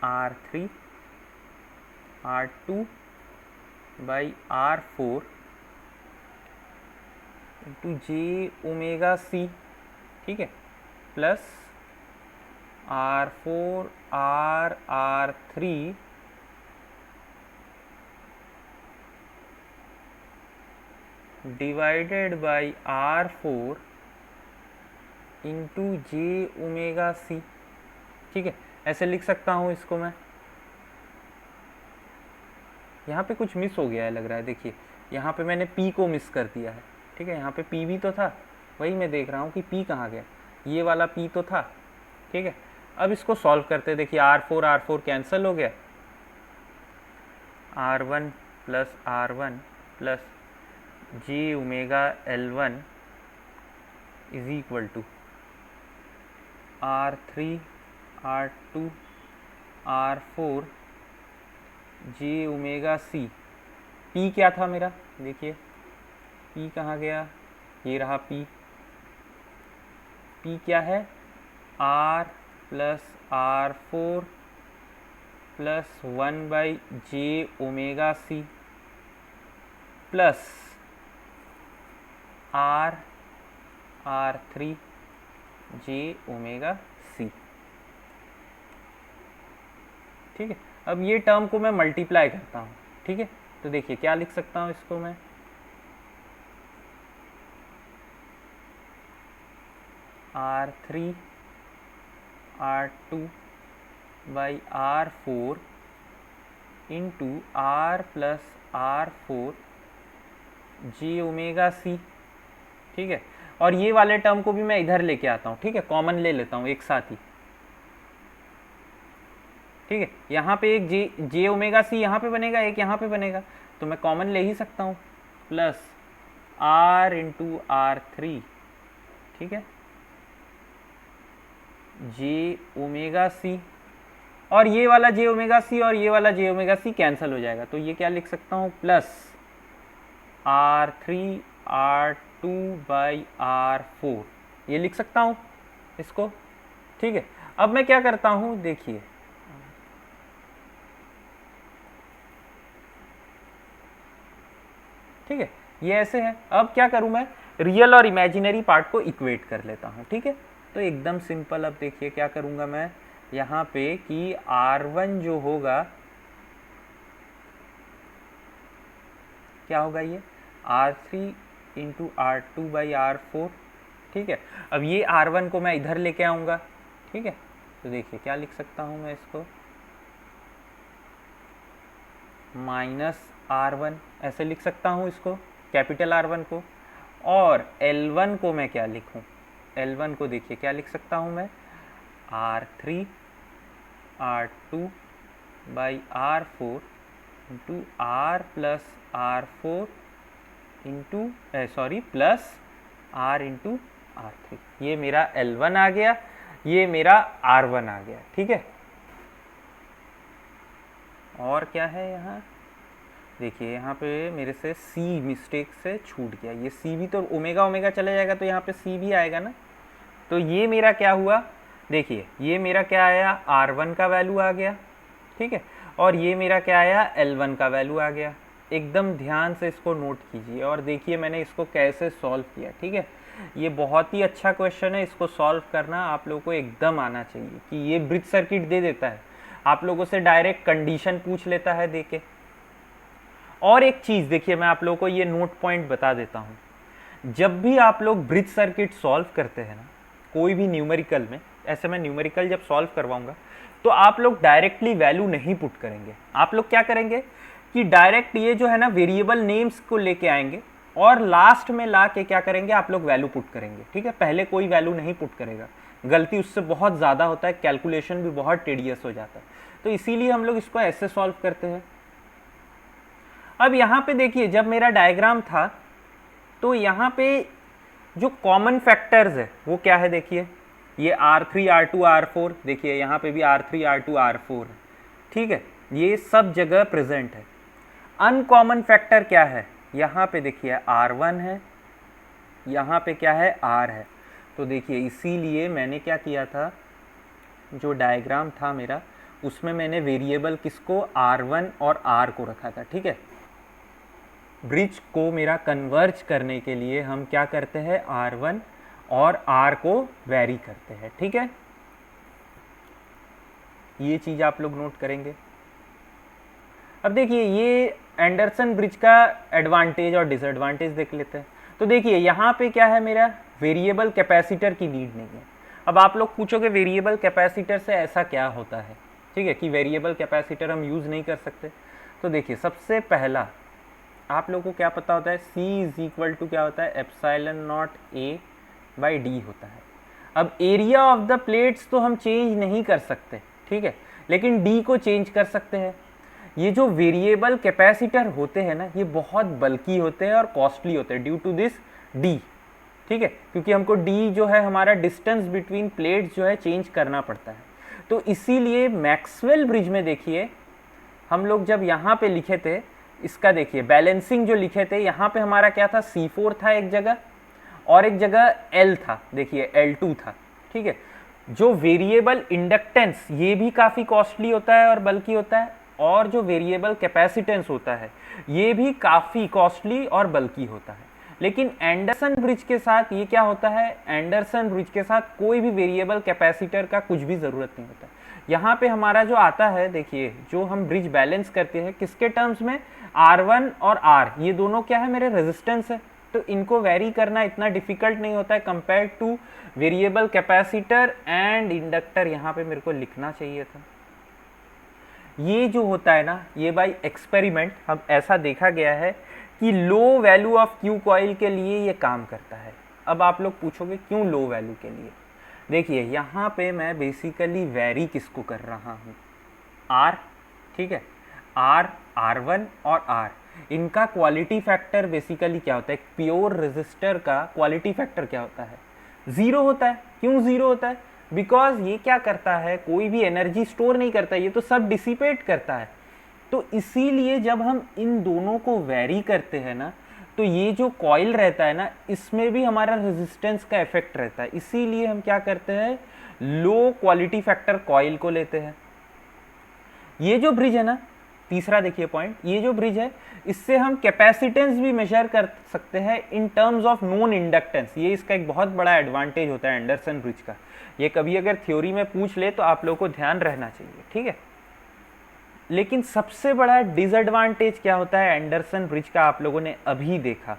R3 R2 by R4 into J omega C। ठीक है, plus R4 R3 divided by R4 into J omega C। ठीक है, ऐसे लिख सकता हूँ इसको मैं। यहाँ पे कुछ मिस हो गया है लग रहा है। देखिए यहाँ पे मैंने P को मिस कर दिया है। ठीक है, यहाँ पे P भी तो था, वही मैं देख रहा हूँ कि P कहाँ गया। ये वाला P तो था। ठीक है, अब इसको सॉल्व करते। देखिए R4 कैंसिल हो गया, R1 plus j omega L1 is equal to R3 R2 R4 j omega C। P क्या था मेरा, देखिए P कहाँ गया, ये रहा P। P क्या है, R plus R4 plus 1 by j omega C plus R3 J omega C। ठीक है, अब ये टर्म को मैं मल्टीप्लाई करता हूँ। ठीक है, तो देखिए क्या लिख सकता हूँ इसको मैं, R3 R2 by R4 into R plus R4 j omega C। ठीक है, और ये वाले टर्म को भी मैं इधर लेके आता हूँ। ठीक है, कॉमन ले लेता हूँ एक साथ ही। ठीक है, यहाँ पे एक जे ओमेगा C यहाँ पे बनेगा, एक यहाँ पे बनेगा, तो मैं कॉमन ले ही सकता हूँ, प्लस R इंटू R3। ठीक है, जे ओमेगा C, और ये वाला जे ओमेगा C और ये वाला जे ओमेगा C कैंसिल हो जाएगा, तो ये क्या लिख सकता हूँ, plus R3 R2 by R4, ये लिख सकता हूँ इसको। ठीक है, अब मैं क्या करता हूँ, देखिए ठीक है, ये ऐसे है। अब क्या करूँ मैं, रियल और इमेजिनरी पार्ट को इक्वेट कर लेता हूँ। ठीक है, तो एकदम सिंपल। अब देखिए क्या करूँगा मैं यहाँ पे कि R1 जो होगा, क्या होगा, ये R3 into R2 by R4। ठीक है, अब ये R1 को मैं इधर लेके आऊँगा। ठीक है, तो देखिए क्या लिख सकता हूँ मैं इसको, माइनस R1 ऐसे लिख सकता हूँ इसको, कैपिटल R1 को। और L1 को मैं क्या लिखूँ, L1 को देखिए क्या लिख सकता हूँ मैं, R3 R2 by R4 into R plus R4 into plus R into R3। ये मेरा L1 आ गया, ये मेरा R1 आ गया। ठीक है, और क्या है यहाँ, देखिए यहाँ पे मेरे से C मिस्टेक से छूट गया, ये C भी तो ओमेगा ओमेगा चले जाएगा, तो यहाँ पे C भी आएगा ना। तो ये मेरा क्या हुआ, देखिए ये मेरा क्या आया, R1 का वैल्यू आ गया। ठीक है, और ये मेरा क्या आया, L1 का वैल्यू आ गया। एकदम ध्यान से इसको नोट कीजिए और देखिए मैंने इसको कैसे सॉल्व किया। ठीक है, ये बहुत ही अच्छा क्वेश्चन है, इसको सॉल्व करना आप लोगों को एकदम आना चाहिए। कि ये ब्रिज सर्किट दे देता है, आप लोगों से डायरेक्ट कंडीशन पूछ लेता है देके। और एक चीज़ देखिए, मैं आप लोगों को ये नोट पॉइंट बता देता हूँ। जब भी आप लोग ब्रिज सर्किट सॉल्व करते हैं ना, कोई भी न्यूमेरिकल में, ऐसे मैं न्यूमेरिकल जब सॉल्व करवाऊंगा तो आप लोग डायरेक्टली वैल्यू नहीं पुट करेंगे। आप लोग क्या करेंगे कि डायरेक्ट ये जो है ना वेरिएबल नेम्स को लेके आएंगे और लास्ट में ला के क्या करेंगे, आप लोग वैल्यू पुट करेंगे। ठीक है, पहले कोई वैल्यू नहीं पुट करेगा, गलती उससे बहुत ज़्यादा होता है, कैलकुलेशन भी बहुत टेडियस हो जाता है। तो इसीलिए हम लोग इसको ऐसे सॉल्व करते हैं। अब यहाँ पे देखिए, जब मेरा डायग्राम था तो यहाँ पे जो कॉमन फैक्टर्स है वो क्या है, देखिए ये R3 R2 R4, देखिए यहाँ पे भी R3 R2 R4 है। ठीक है, ये सब जगह प्रेजेंट है। अनकॉमन फैक्टर क्या है, यहाँ पे देखिए R1 है, यहाँ पे क्या है R है। तो देखिए इसीलिए मैंने क्या किया था, जो डायग्राम था मेरा उसमें मैंने वेरिएबल किसको R1 और R को रखा था। ठीक है, ब्रिज को मेरा कन्वर्ज करने के लिए हम क्या करते हैं, R1 और R को वेरी करते हैं। ठीक है, ये चीज़ आप लोग नोट करेंगे। अब देखिए ये एंडरसन ब्रिज का एडवांटेज और डिसएडवांटेज देख लेते हैं। तो देखिए यहाँ पे क्या है, मेरा वेरिएबल कैपेसिटर की नीड नहीं है। अब आप लोग पूछोगे वेरिएबल कैपेसिटर से ऐसा क्या होता है, ठीक है, कि वेरिएबल कैपेसिटर हम यूज़ नहीं कर सकते। तो देखिए सबसे पहला आप लोगों को क्या पता होता है, C इज इक्वल टू क्या होता है, epsilon not A by D होता है। अब एरिया ऑफ द प्लेट्स तो हम चेंज नहीं कर सकते, ठीक है, लेकिन D को चेंज कर सकते हैं। ये जो वेरिएबल कैपेसिटर होते हैं ना, ये बहुत बल्की होते हैं और कॉस्टली होते हैं ड्यू टू दिस D। ठीक है, क्योंकि हमको D जो है हमारा डिस्टेंस बिटवीन प्लेट्स जो है चेंज करना पड़ता है। तो इसीलिए मैक्सवेल ब्रिज में देखिए हम लोग जब यहाँ पे लिखे थे, इसका देखिए बैलेंसिंग जो लिखे थे, यहाँ पे हमारा क्या था, C4 था एक जगह और एक जगह L था, देखिए L2 था। ठीक है, जो वेरिएबल इंडक्टेंस ये भी काफ़ी कॉस्टली होता है और बल्कि होता है, और जो वेरिएबल कैपेसिटेंस होता है ये भी काफ़ी कॉस्टली और बल्कि होता है। लेकिन एंडरसन ब्रिज के साथ ये क्या होता है, एंडरसन ब्रिज के साथ कोई भी वेरिएबल कैपेसिटर का कुछ भी ज़रूरत नहीं होता। यहाँ पे हमारा जो आता है, देखिए जो हम ब्रिज बैलेंस करते हैं किसके टर्म्स में, R1 और R, ये दोनों क्या है, मेरे रेजिस्टेंस है। तो इनको वेरी करना इतना डिफिकल्ट नहीं होता है compare two variable capacitor and inductor. यहाँ पे मेरे को लिखना चाहिए था, ये जो होता है ना, ये बाय एक्सपेरिमेंट हम ऐसा देखा गया है कि लो वैल्यू ऑफ क्यू कॉइल के लिए ये काम करता है। अब आप लोग पूछोगे क्यों लो वैल्यू के लिए, देखिए यहाँ पे मैं बेसिकली वेरी किसको कर रहा हूँ, R, ठीक है, R, R1 और R, इनका क्वालिटी फैक्टर बेसिकली क्या होता है, प्योर रेजिस्टर का क्वालिटी फैक्टर क्या होता है, 0 होता है। क्यों 0 होता है, बिकॉज ये क्या करता है, कोई भी एनर्जी स्टोर नहीं करता, ये तो सब डिसिपेट करता है। तो इसीलिए जब हम इन दोनों को वेरी करते हैं ना, तो ये जो कॉइल रहता है ना, इसमें भी हमारा रेजिस्टेंस का इफेक्ट रहता है। इसीलिए हम क्या करते हैं, लो क्वालिटी फैक्टर कॉइल को लेते हैं। ये जो ब्रिज है ना, तीसरा देखिए पॉइंट, ये जो ब्रिज है इससे हम कैपेसिटेंस भी मेजर कर सकते हैं in terms of non inductance. ये इसका एक बहुत बड़ा एडवांटेज होता है एंडरसन ब्रिज का। ये कभी अगर थ्योरी में पूछ ले तो आप लोगों को ध्यान रहना चाहिए, ठीक है। लेकिन सबसे बड़ा डिसएडवांटेज क्या होता है एंडरसन ब्रिज का, आप लोगों ने अभी देखा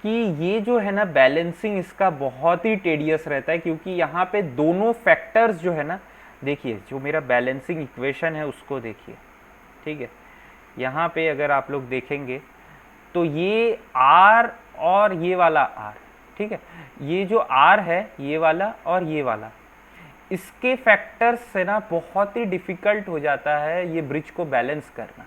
कि ये जो है ना बैलेंसिंग इसका बहुत ही टेडियस रहता है, क्योंकि यहाँ पे दोनों फैक्टर्स जो है ना, देखिए जो मेरा बैलेंसिंग इक्वेशन है उसको देखिए, ठीक है, यहाँ पे अगर आप लोग देखेंगे तो ये R और ये वाला R, ठीक है, ये जो R है ये वाला और ये वाला, इसके फैक्टर्स से ना बहुत ही डिफ़िकल्ट हो जाता है ये ब्रिज को बैलेंस करना।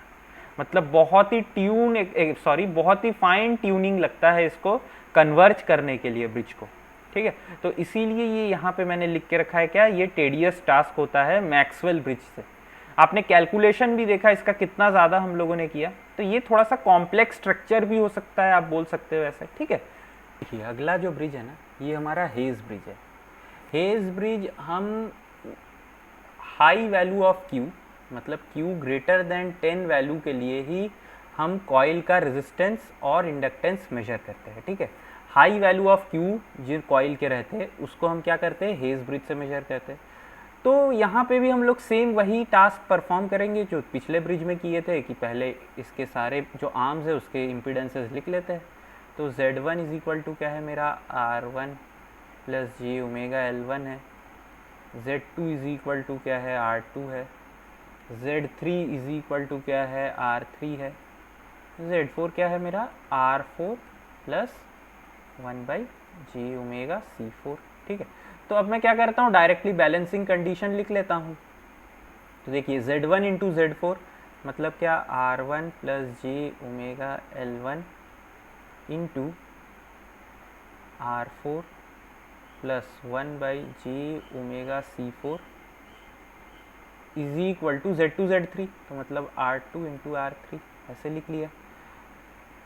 मतलब बहुत ही बहुत ही फाइन ट्यूनिंग लगता है इसको कन्वर्ज करने के लिए ब्रिज को, ठीक है। तो इसीलिए ये यहाँ पे मैंने लिख के रखा है क्या, ये टेडियस टास्क होता है मैक्सवेल ब्रिज से। आपने कैलकुलेशन भी देखा इसका कितना ज़्यादा हम लोगों ने किया, तो ये थोड़ा सा कॉम्प्लेक्स स्ट्रक्चर भी हो सकता है, आप बोल सकते हो ऐसा, ठीक है। देखिए अगला जो ब्रिज है ना, ये हमारा हेज ब्रिज है। हेज ब्रिज हम हाई वैल्यू ऑफ Q, मतलब Q ग्रेटर देन 10 वैल्यू के लिए ही हम कॉइल का रेजिस्टेंस और इंडक्टेंस मेजर करते हैं, ठीक है। हाई वैल्यू ऑफ Q जो कॉइल के रहते हैं उसको हम क्या करते हैं, हेज ब्रिज से मेजर करते हैं। तो यहाँ पे भी हम लोग सेम वही टास्क परफॉर्म करेंगे जो पिछले ब्रिज में किए थे, कि पहले इसके सारे जो आर्म्स है उसके इम्पीडेंसेस लिख लेते हैं। तो Z1 इज इक्वल टू क्या है मेरा, R1 plus j omega L1 है। Z2 इज इक्वल टू क्या है, R2 है। Z3 इज इक्वल टू क्या है, R3 है। Z4 क्या है मेरा, R4 plus 1/j omega C4। ठीक है, तो अब मैं क्या करता हूँ, डायरेक्टली बैलेंसिंग कंडीशन लिख लेता हूँ। तो देखिए Z1 इंटू Z4 मतलब क्या, R1 plus j omega L1 into R4 plus 1/j omega C4 is equal to Z2 Z3, तो मतलब R2 इंटू R3, ऐसे लिख लिया।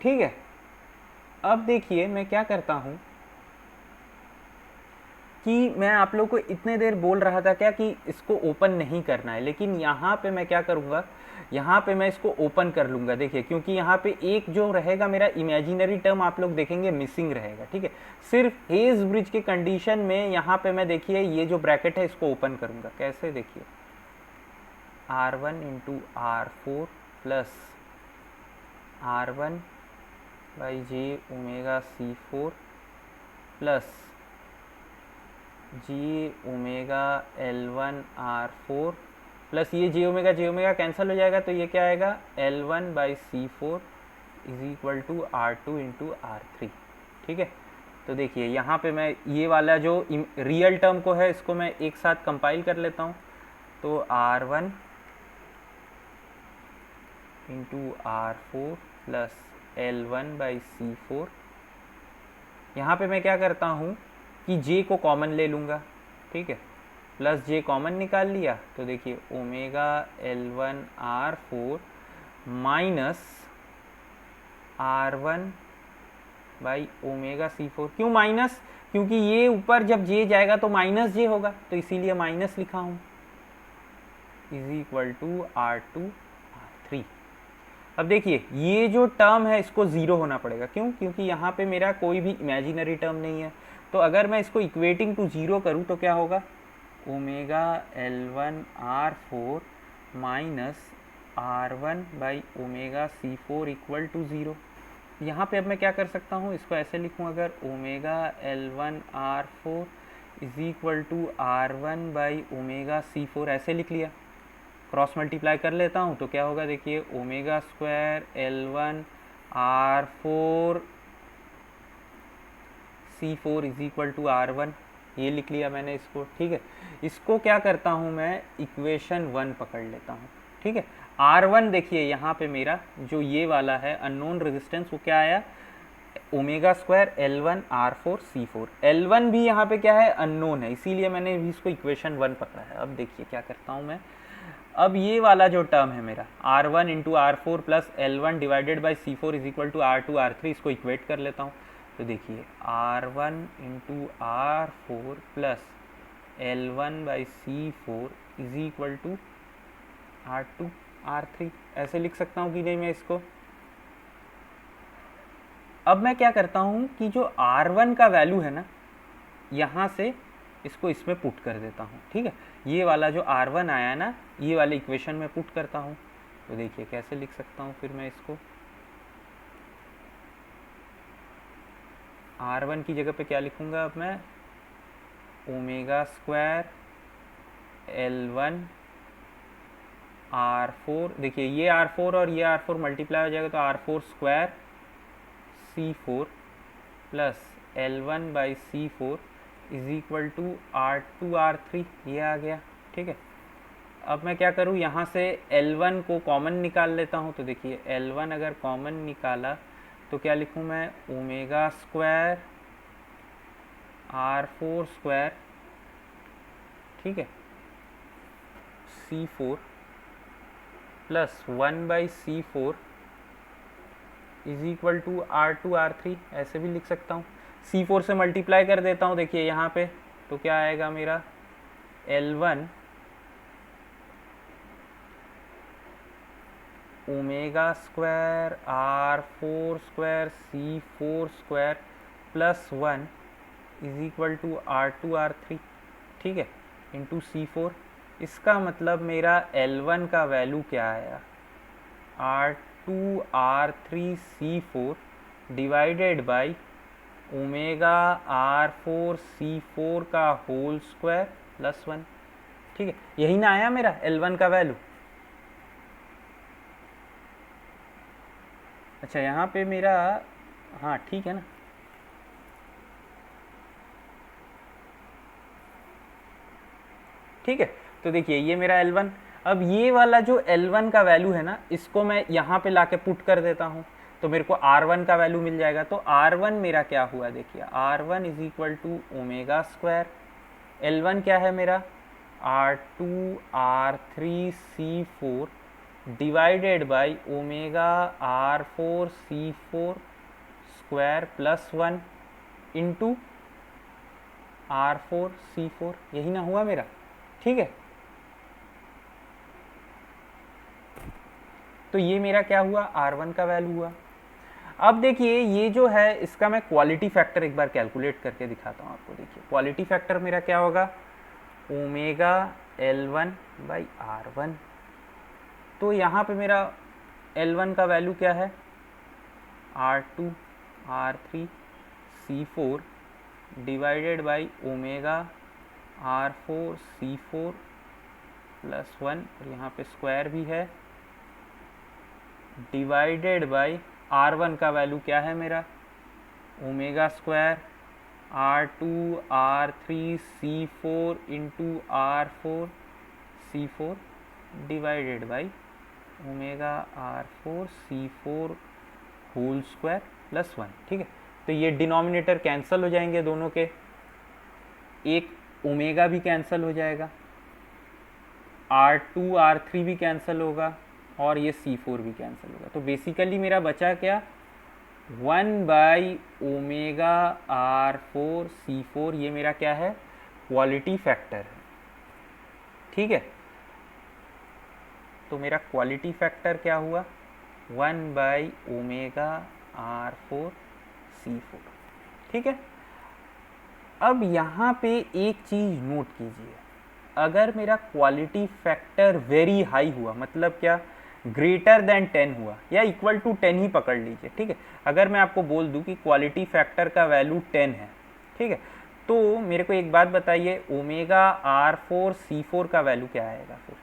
ठीक है, अब देखिए मैं क्या करता हूँ कि मैं आप लोग को इतने देर बोल रहा था क्या कि इसको ओपन नहीं करना है, लेकिन यहाँ पे मैं क्या करूँगा, यहाँ पे मैं इसको ओपन कर लूँगा। देखिए, क्योंकि यहाँ पे एक जो रहेगा मेरा इमेजिनरी टर्म आप लोग देखेंगे मिसिंग रहेगा। ठीक है, सिर्फ हेज ब्रिज के कंडीशन में यहाँ पे मैं देखिए ये जो ब्रैकेट है इसको ओपन करूँगा। कैसे, देखिए R1 into R4 plus R1 by j omega C4 plus g omega L1 R4 plus ये जे ओमेगा कैंसिल हो जाएगा, तो ये क्या आएगा, L1 by C4 is equal to R2 into R3। ठीक है, तो देखिए यहाँ पे मैं ये वाला जो रियल टर्म को है इसको मैं एक साथ कंपाइल कर लेता हूँ। तो R1 into R4 plus L1 by C4, यहाँ पे मैं क्या करता हूँ कि J को कॉमन ले लूँगा। ठीक है, प्लस J कॉमन निकाल लिया, तो देखिए omega L1 R4 minus R1 by omega C4। क्यों माइनस, क्योंकि ये ऊपर जब J जाएगा तो माइनस J होगा, तो इसीलिए माइनस लिखा हूँ, is equal to R2 R3। अब देखिए ये जो टर्म है इसको ज़ीरो होना पड़ेगा। क्यों, क्योंकि यहाँ पे मेरा कोई भी इमेजिनरी टर्म नहीं है। तो अगर मैं इसको इक्वेटिंग टू ज़ीरो करूँ तो क्या होगा, omega L1 R4 minus R1 by omega C4 equal to zero. यहाँ पे अब मैं क्या कर सकता हूँ, इसको ऐसे लिखूँ, अगर omega L1 R4 is equal to R1 by omega C4 ऐसे लिख लिया। क्रॉस मल्टीप्लाई कर लेता हूँ तो क्या होगा, देखिए omega square L1 R4 C4 is equal to R1, ये लिख लिया मैंने इसको। ठीक है, इसको क्या करता हूँ मैं, इक्वेशन 1 पकड़ लेता हूँ। ठीक है, R1 देखिए यहाँ पे मेरा जो ये वाला है अननोन रेजिस्टेंस वो क्या आया, omega square L1 R4 C4। L1 भी यहाँ पे क्या है, अननोन है, इसीलिए मैंने भी इसको इक्वेशन 1 पकड़ा है। अब देखिए क्या करता हूँ मैं, अब ये वाला जो टर्म है मेरा R1 into R4 plus L1 divided by C4 is equal to R2 R3, इसको इक्वेट कर लेता हूँ। तो देखिए R1 into R4 plus L1 by C4 is equal to R2 R3, ऐसे लिख सकता हूँ कि नहीं मैं इसको। अब मैं क्या करता हूँ कि जो R1 का वैल्यू है ना, यहाँ से इसको इसमें पुट कर देता हूँ। ठीक है, ये वाला जो R1 आया ना, ये वाले इक्वेशन में पुट करता हूँ। तो देखिए कैसे लिख सकता हूँ फिर मैं इसको, R1 की जगह पे क्या लिखूँगा अब मैं, ओमेगा स्क्वायर L1 R4, देखिए ये R4 और ये R4 मल्टीप्लाई हो जाएगा तो R4 square C4 plus L1 by C4 is equal to R2 R3, ये आ गया। ठीक है, अब मैं क्या करूँ, यहाँ से L1 को कॉमन निकाल लेता हूँ। तो देखिए L1 अगर कॉमन निकाला तो क्या लिखूँ मैं, ओमेगा स्क्वायर R4 स्क्वायर, ठीक है, C4 plus 1 by C4 is equal to R2 R3, ऐसे भी लिख सकता हूँ। C4 से मल्टीप्लाई कर देता हूँ, देखिए यहाँ पे तो क्या आएगा मेरा, L1 omega square R4 square C4 square plus 1 is equal to R2 R3। ठीक है, इंटू C4। इसका मतलब मेरा L1 का वैल्यू क्या आया, R2R3C4 divided by omega R4C4 का होल स्क्वायर प्लस 1। ठीक है, यही ना आया मेरा L1 का वैल्यू। अच्छा यहाँ पे मेरा, हाँ ठीक है ना, ठीक है। तो देखिए ये मेरा L1, अब ये वाला जो L1 का वैल्यू है ना, इसको मैं यहाँ पे लाके पुट कर देता हूँ, तो मेरे को R1 का वैल्यू मिल जाएगा। तो R1 मेरा क्या हुआ, देखिए R1 is equal to omega square, L1 क्या है मेरा R2R3C4 divided by omega R4C4 square plus 1 into R4C4, यही ना हुआ मेरा। ठीक है, तो ये मेरा क्या हुआ, R1 का वैल्यू हुआ। अब देखिए ये जो है इसका मैं क्वालिटी फैक्टर एक बार कैलकुलेट करके दिखाता हूँ आपको। देखिए क्वालिटी फैक्टर मेरा क्या होगा, ओमेगा L1 बाई R1। तो यहाँ पे मेरा L1 का वैल्यू क्या है, R2R3C4 divided by omega R4C4 plus 1, और यहाँ पे स्क्वायर भी है, डिवाइडेड बाई R1 का वैल्यू क्या है मेरा, omega square R2R3C4 into R4C4 divided by omega R4C4 whole square plus 1। ठीक है, तो ये डिनोमिनेटर कैंसिल हो जाएंगे दोनों के, एक ओमेगा भी कैंसिल हो जाएगा, R2 R3 भी कैंसिल होगा, और ये C4 भी कैंसिल होगा। तो बेसिकली मेरा बचा क्या, 1 बाई ओमेगा R4C4, ये मेरा क्या है, क्वालिटी फैक्टर है। ठीक है, तो मेरा क्वालिटी फैक्टर क्या हुआ, 1 बाई ओमेगा R4C4। ठीक है, अब यहाँ पे एक चीज़ नोट कीजिए, अगर मेरा क्वालिटी फैक्टर वेरी हाई हुआ, मतलब क्या, ग्रेटर देन 10 हुआ, या इक्वल टू 10 ही पकड़ लीजिए। ठीक है, अगर मैं आपको बोल दूं कि क्वालिटी फैक्टर का वैल्यू 10 है, ठीक है, तो मेरे को एक बात बताइए, ओमेगा R4C4 का वैल्यू क्या आएगा फिर,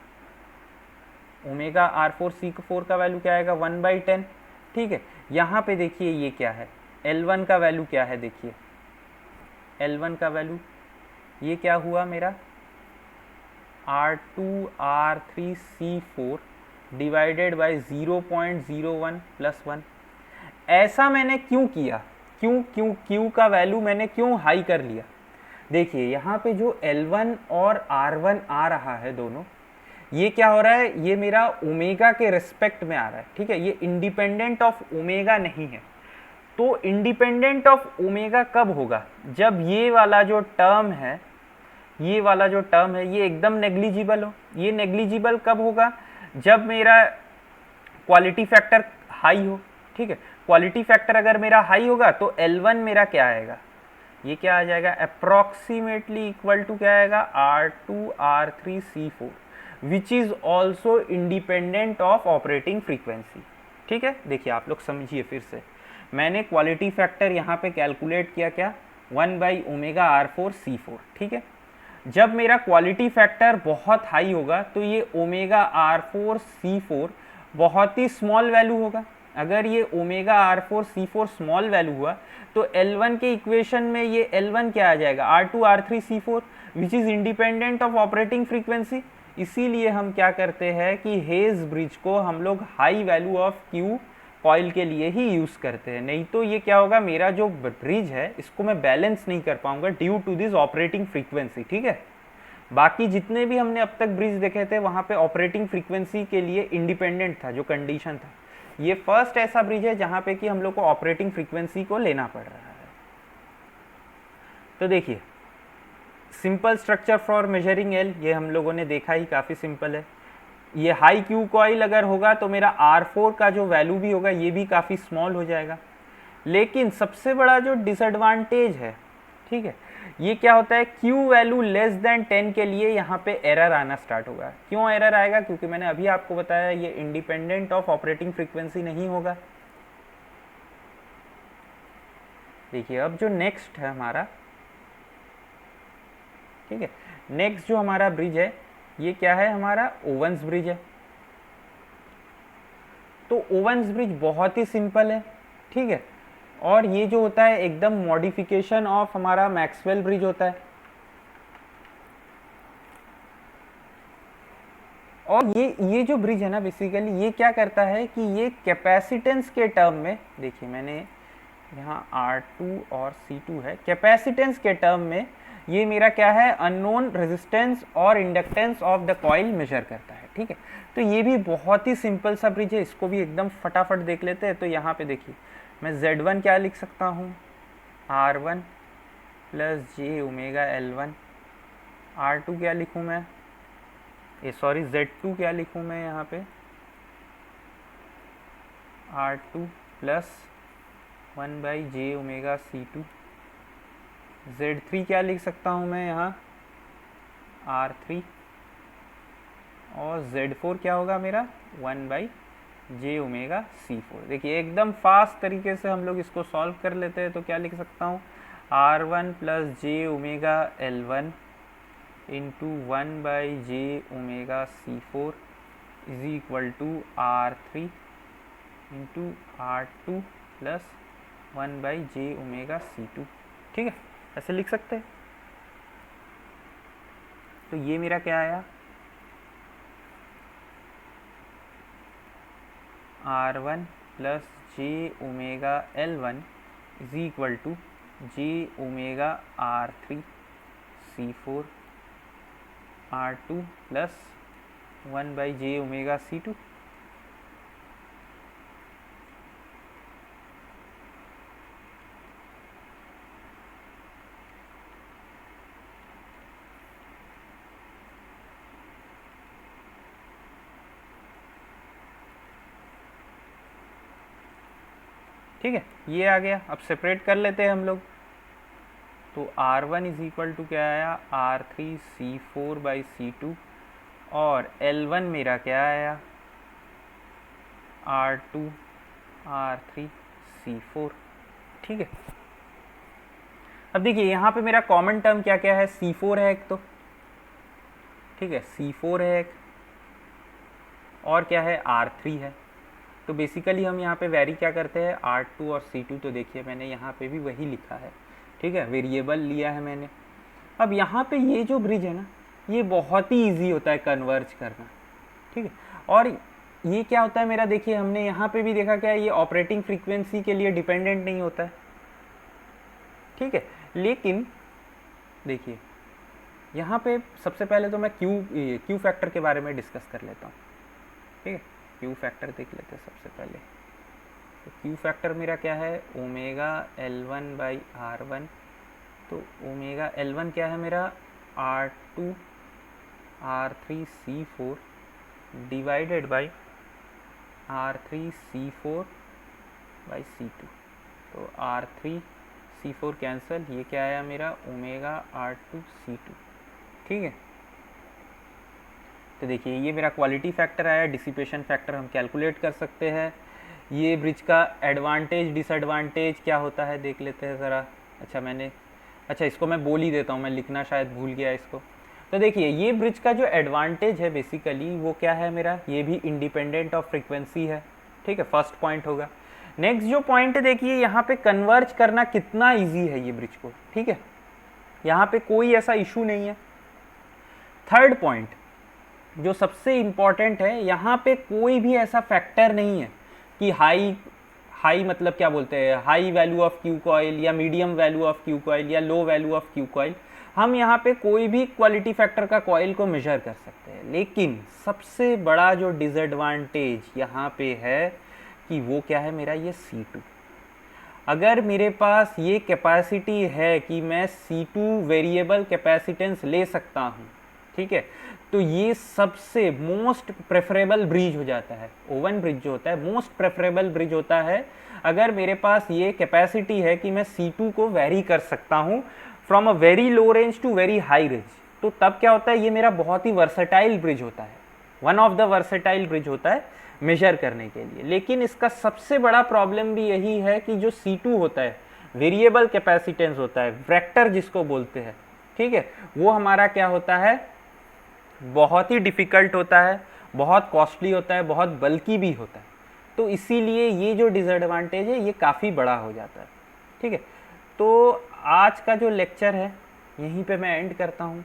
ओमेगा R4C4 का वैल्यू क्या आएगा, 1/10। ठीक है, यहाँ पे देखिए ये क्या है, L1 का वैल्यू क्या है, देखिए L1 का वैल्यू ये क्या हुआ मेरा, R2R3C4 डिवाइडेड बाई 0.01 प्लस 1। ऐसा मैंने क्यों किया, क्यू का वैल्यू मैंने क्यों हाई कर लिया, देखिए यहाँ पे जो L1 और R1 आ रहा है दोनों, ये क्या हो रहा है, ये मेरा ओमेगा के रिस्पेक्ट में आ रहा है। ठीक है, ये इंडिपेंडेंट ऑफ ओमेगा नहीं है। तो इंडिपेंडेंट ऑफ ओमेगा कब होगा, जब ये वाला जो टर्म है, ये वाला जो टर्म है ये एकदम नेग्लिजिबल हो। ये नेग्लिजिबल कब होगा, जब मेरा क्वालिटी फैक्टर हाई हो। ठीक है, क्वालिटी फैक्टर अगर मेरा हाई होगा तो L1 मेरा क्या आएगा, ये क्या आ जाएगा, अप्रॉक्सीमेटली इक्वल टू क्या आएगा, R2R3C4 which is also independent of operating frequency. ठीक है, देखिए आप लोग समझिए फिर से, मैंने क्वालिटी फैक्टर यहाँ पे कैलकुलेट किया क्या, 1 बाई ओमेगा R4C4। ठीक है, जब मेरा क्वालिटी फैक्टर बहुत हाई होगा तो ये ओमेगा R4C4 बहुत ही स्मॉल वैल्यू होगा। अगर ये ओमेगा R4C4 स्मॉल वैल्यू हुआ तो L1 के इक्वेशन में ये L1 क्या आ जाएगा, R2R3C4 which is independent of operating frequency. इसीलिए हम क्या करते हैं कि हेज ब्रिज को हम लोग high value of Q coil के लिए ही यूज़ करते हैं, नहीं तो ये क्या होगा, मेरा जो ब्रिज है इसको मैं बैलेंस नहीं कर पाऊंगा due to this operating frequency. ठीक है, बाकी जितने भी हमने अब तक ब्रिज देखे थे वहाँ पे ऑपरेटिंग फ्रीक्वेंसी के लिए इंडिपेंडेंट था जो कंडीशन था। ये फर्स्ट ऐसा ब्रिज है जहाँ पे कि हम लोग को ऑपरेटिंग फ्रीक्वेंसी को लेना पड़ रहा है। तो देखिए simple structure for measuring L, ये हम लोगों ने देखा ही, काफ़ी सिंपल है। ये हाई क्यू कॉइल अगर होगा तो मेरा R4 का जो वैल्यू भी होगा ये भी काफ़ी स्मॉल हो जाएगा। लेकिन सबसे बड़ा जो डिसएडवांटेज है, ठीक है, ये क्या होता है, Q वैल्यू लेस देन 10 के लिए यहाँ पे एरर आना स्टार्ट होगा। क्यों एरर आएगा, क्योंकि मैंने अभी आपको बताया ये इंडिपेंडेंट ऑफ ऑपरेटिंग फ्रीक्वेंसी नहीं होगा। देखिए अब जो नेक्स्ट है हमारा, ठीक है, नेक्स्ट जो हमारा ब्रिज है ये क्या है, हमारा ओवंस ब्रिज है। तो ओवंस ब्रिज बहुत ही सिंपल है, ठीक है, और ये जो होता है एकदम मॉडिफिकेशन ऑफ हमारा मैक्सवेल ब्रिज होता है। और ये जो ब्रिज है ना, बेसिकली ये क्या करता है कि ये कैपेसिटेंस के टर्म में, देखिए मैंने यहाँ R2 और C2 है, कैपेसिटेंस के टर्म में ये मेरा क्या है, अननोन रेजिस्टेंस और inductance of the coil measure करता है, ठीक है। तो ये भी बहुत ही सिंपल सा ब्रिज है, इसको भी एकदम फटाफट देख लेते हैं। तो यहाँ पे देखिए मैं Z1 क्या लिख सकता हूँ, R1 plus j omega L1, R2 क्या लिखूँ मैं, Z2 क्या लिखूँ मैं यहाँ पे, R2 plus 1/j omega C2। Z3 क्या लिख सकता हूँ मैं यहाँ, R3, और Z4 क्या होगा मेरा, 1/j ओमेगा C4। देखिए एकदम फास्ट तरीके से हम लोग इसको सॉल्व कर लेते हैं। तो क्या लिख सकता हूँ, R1 plus j omega L1 into 1/j omega C4 is equal to R3 into R2 plus 1/j omega C2, ठीक है, ऐसे लिख सकते हैं। तो ये मेरा क्या आया, R1 plus j omega L1 is equal to j omega R3 C4 R2 plus 1/j omega C2। ठीक है, ये आ गया। अब सेपरेट कर लेते हैं हम लोग। तो R1 इज इक्वल टू क्या आया, R3C4/C2, और L1 मेरा क्या आया, R2R3C4, ठीक है। अब देखिए यहाँ पे मेरा कॉमन टर्म क्या क्या है, C4 है एक, तो ठीक है, C4 है एक, और क्या है, R3 है। तो बेसिकली हम यहाँ पे वेरी क्या करते हैं, R2 और C2। तो देखिए मैंने यहाँ पे भी वही लिखा है, ठीक है, वेरिएबल लिया है मैंने। अब यहाँ पे ये जो ब्रिज है ना, ये बहुत ही इजी होता है कन्वर्ज करना, ठीक है। और ये क्या होता है मेरा, देखिए हमने यहाँ पे भी देखा क्या है, ये ऑपरेटिंग फ्रीक्वेंसी के लिए डिपेंडेंट नहीं होता है, ठीक है। लेकिन देखिए यहाँ पे सबसे पहले तो मैं क्यू फैक्टर के बारे में डिस्कस कर लेता हूँ, ठीक है। क्यू फैक्टर देख लेते हैं सबसे पहले। तो क्यू फैक्टर मेरा क्या है, ओमेगा L1/R1। तो ओमेगा L1 क्या है मेरा, R2R3C4 डिवाइडेड बाई R3C4/C2। तो R3C4 कैंसिल, ये क्या आया मेरा, ओमेगा R2C2, ठीक है। तो देखिए ये मेरा क्वालिटी फैक्टर आया। डिसिपेशन फैक्टर हम कैलकुलेट कर सकते हैं। ये ब्रिज का एडवांटेज डिसएडवांटेज क्या होता है देख लेते हैं ज़रा। अच्छा इसको मैं बोल ही देता हूँ, मैं लिखना शायद भूल गया इसको। तो देखिए ये ब्रिज का जो एडवांटेज है बेसिकली वो क्या है मेरा, ये भी इंडिपेंडेंट ऑफ फ्रीक्वेंसी है, ठीक है, फर्स्ट पॉइंट होगा। नेक्स्ट जो पॉइंट है देखिए यहाँ पे कन्वर्ज करना कितना ईजी है ये ब्रिज को, ठीक है, यहाँ पे कोई ऐसा इशू नहीं है। थर्ड पॉइंट जो सबसे इम्पॉर्टेंट है, यहाँ पे कोई भी ऐसा फैक्टर नहीं है कि हाई मतलब क्या बोलते हैं, high value of Q coil या medium value of Q coil या low value of Q coil. हम यहाँ पे कोई भी क्वालिटी फैक्टर का कॉइल को मेजर कर सकते हैं। लेकिन सबसे बड़ा जो डिसएडवांटेज यहाँ पे है कि वो क्या है मेरा, ये C2। अगर मेरे पास ये कैपेसिटी है कि मैं C2 वेरिएबल कैपेसिटेंस ले सकता हूँ, ठीक है, तो ये सबसे मोस्ट प्रेफरेबल ब्रिज हो जाता है। ओवन ब्रिज जो होता है मोस्ट प्रेफरेबल ब्रिज होता है अगर मेरे पास ये कैपेसिटी है कि मैं C2 को वेरी कर सकता हूँ from a very low range to very high range, तो तब क्या होता है, ये मेरा बहुत ही वर्सेटाइल ब्रिज होता है, one of the versatile bridge होता है मेजर करने के लिए। लेकिन इसका सबसे बड़ा प्रॉब्लम भी यही है कि जो C2 होता है, वेरिएबल कैपेसिटेंस होता है, वेक्टर जिसको बोलते हैं, ठीक है, वो हमारा क्या होता है, बहुत ही डिफ़िकल्ट होता है, बहुत कॉस्टली होता है, बहुत बल्कि भी होता है। तो इसीलिए ये जो डिसएडवांटेज है ये काफ़ी बड़ा हो जाता है, ठीक है। तो आज का जो लेक्चर है यहीं पे मैं एंड करता हूँ।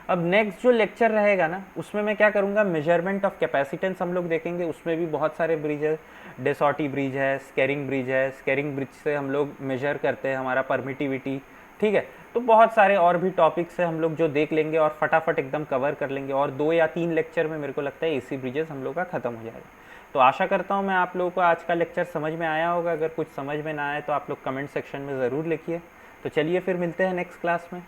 अब नेक्स्ट जो लेक्चर रहेगा ना, उसमें मैं क्या करूँगा, मेजरमेंट ऑफ कैपेसिटेंस हम लोग देखेंगे। उसमें भी बहुत सारे ब्रिज है, डेसॉटी ब्रिज है, स्केरिंग ब्रिज है, स्केरिंग ब्रिज से हम लोग मेजर करते हैं हमारा परमिटिविटी, ठीक है। तो बहुत सारे और भी टॉपिक्स है हम लोग जो देख लेंगे और फटाफट एकदम कवर कर लेंगे, और 2 या 3 लेक्चर में मेरे को लगता है AC ब्रिजेस हम लोग का ख़त्म हो जाएगा। तो आशा करता हूँ मैं आप लोगों को आज का लेक्चर समझ में आया होगा। अगर कुछ समझ में ना आए तो आप लोग कमेंट सेक्शन में ज़रूर लिखिए। तो चलिए फिर मिलते हैं नेक्स्ट क्लास में।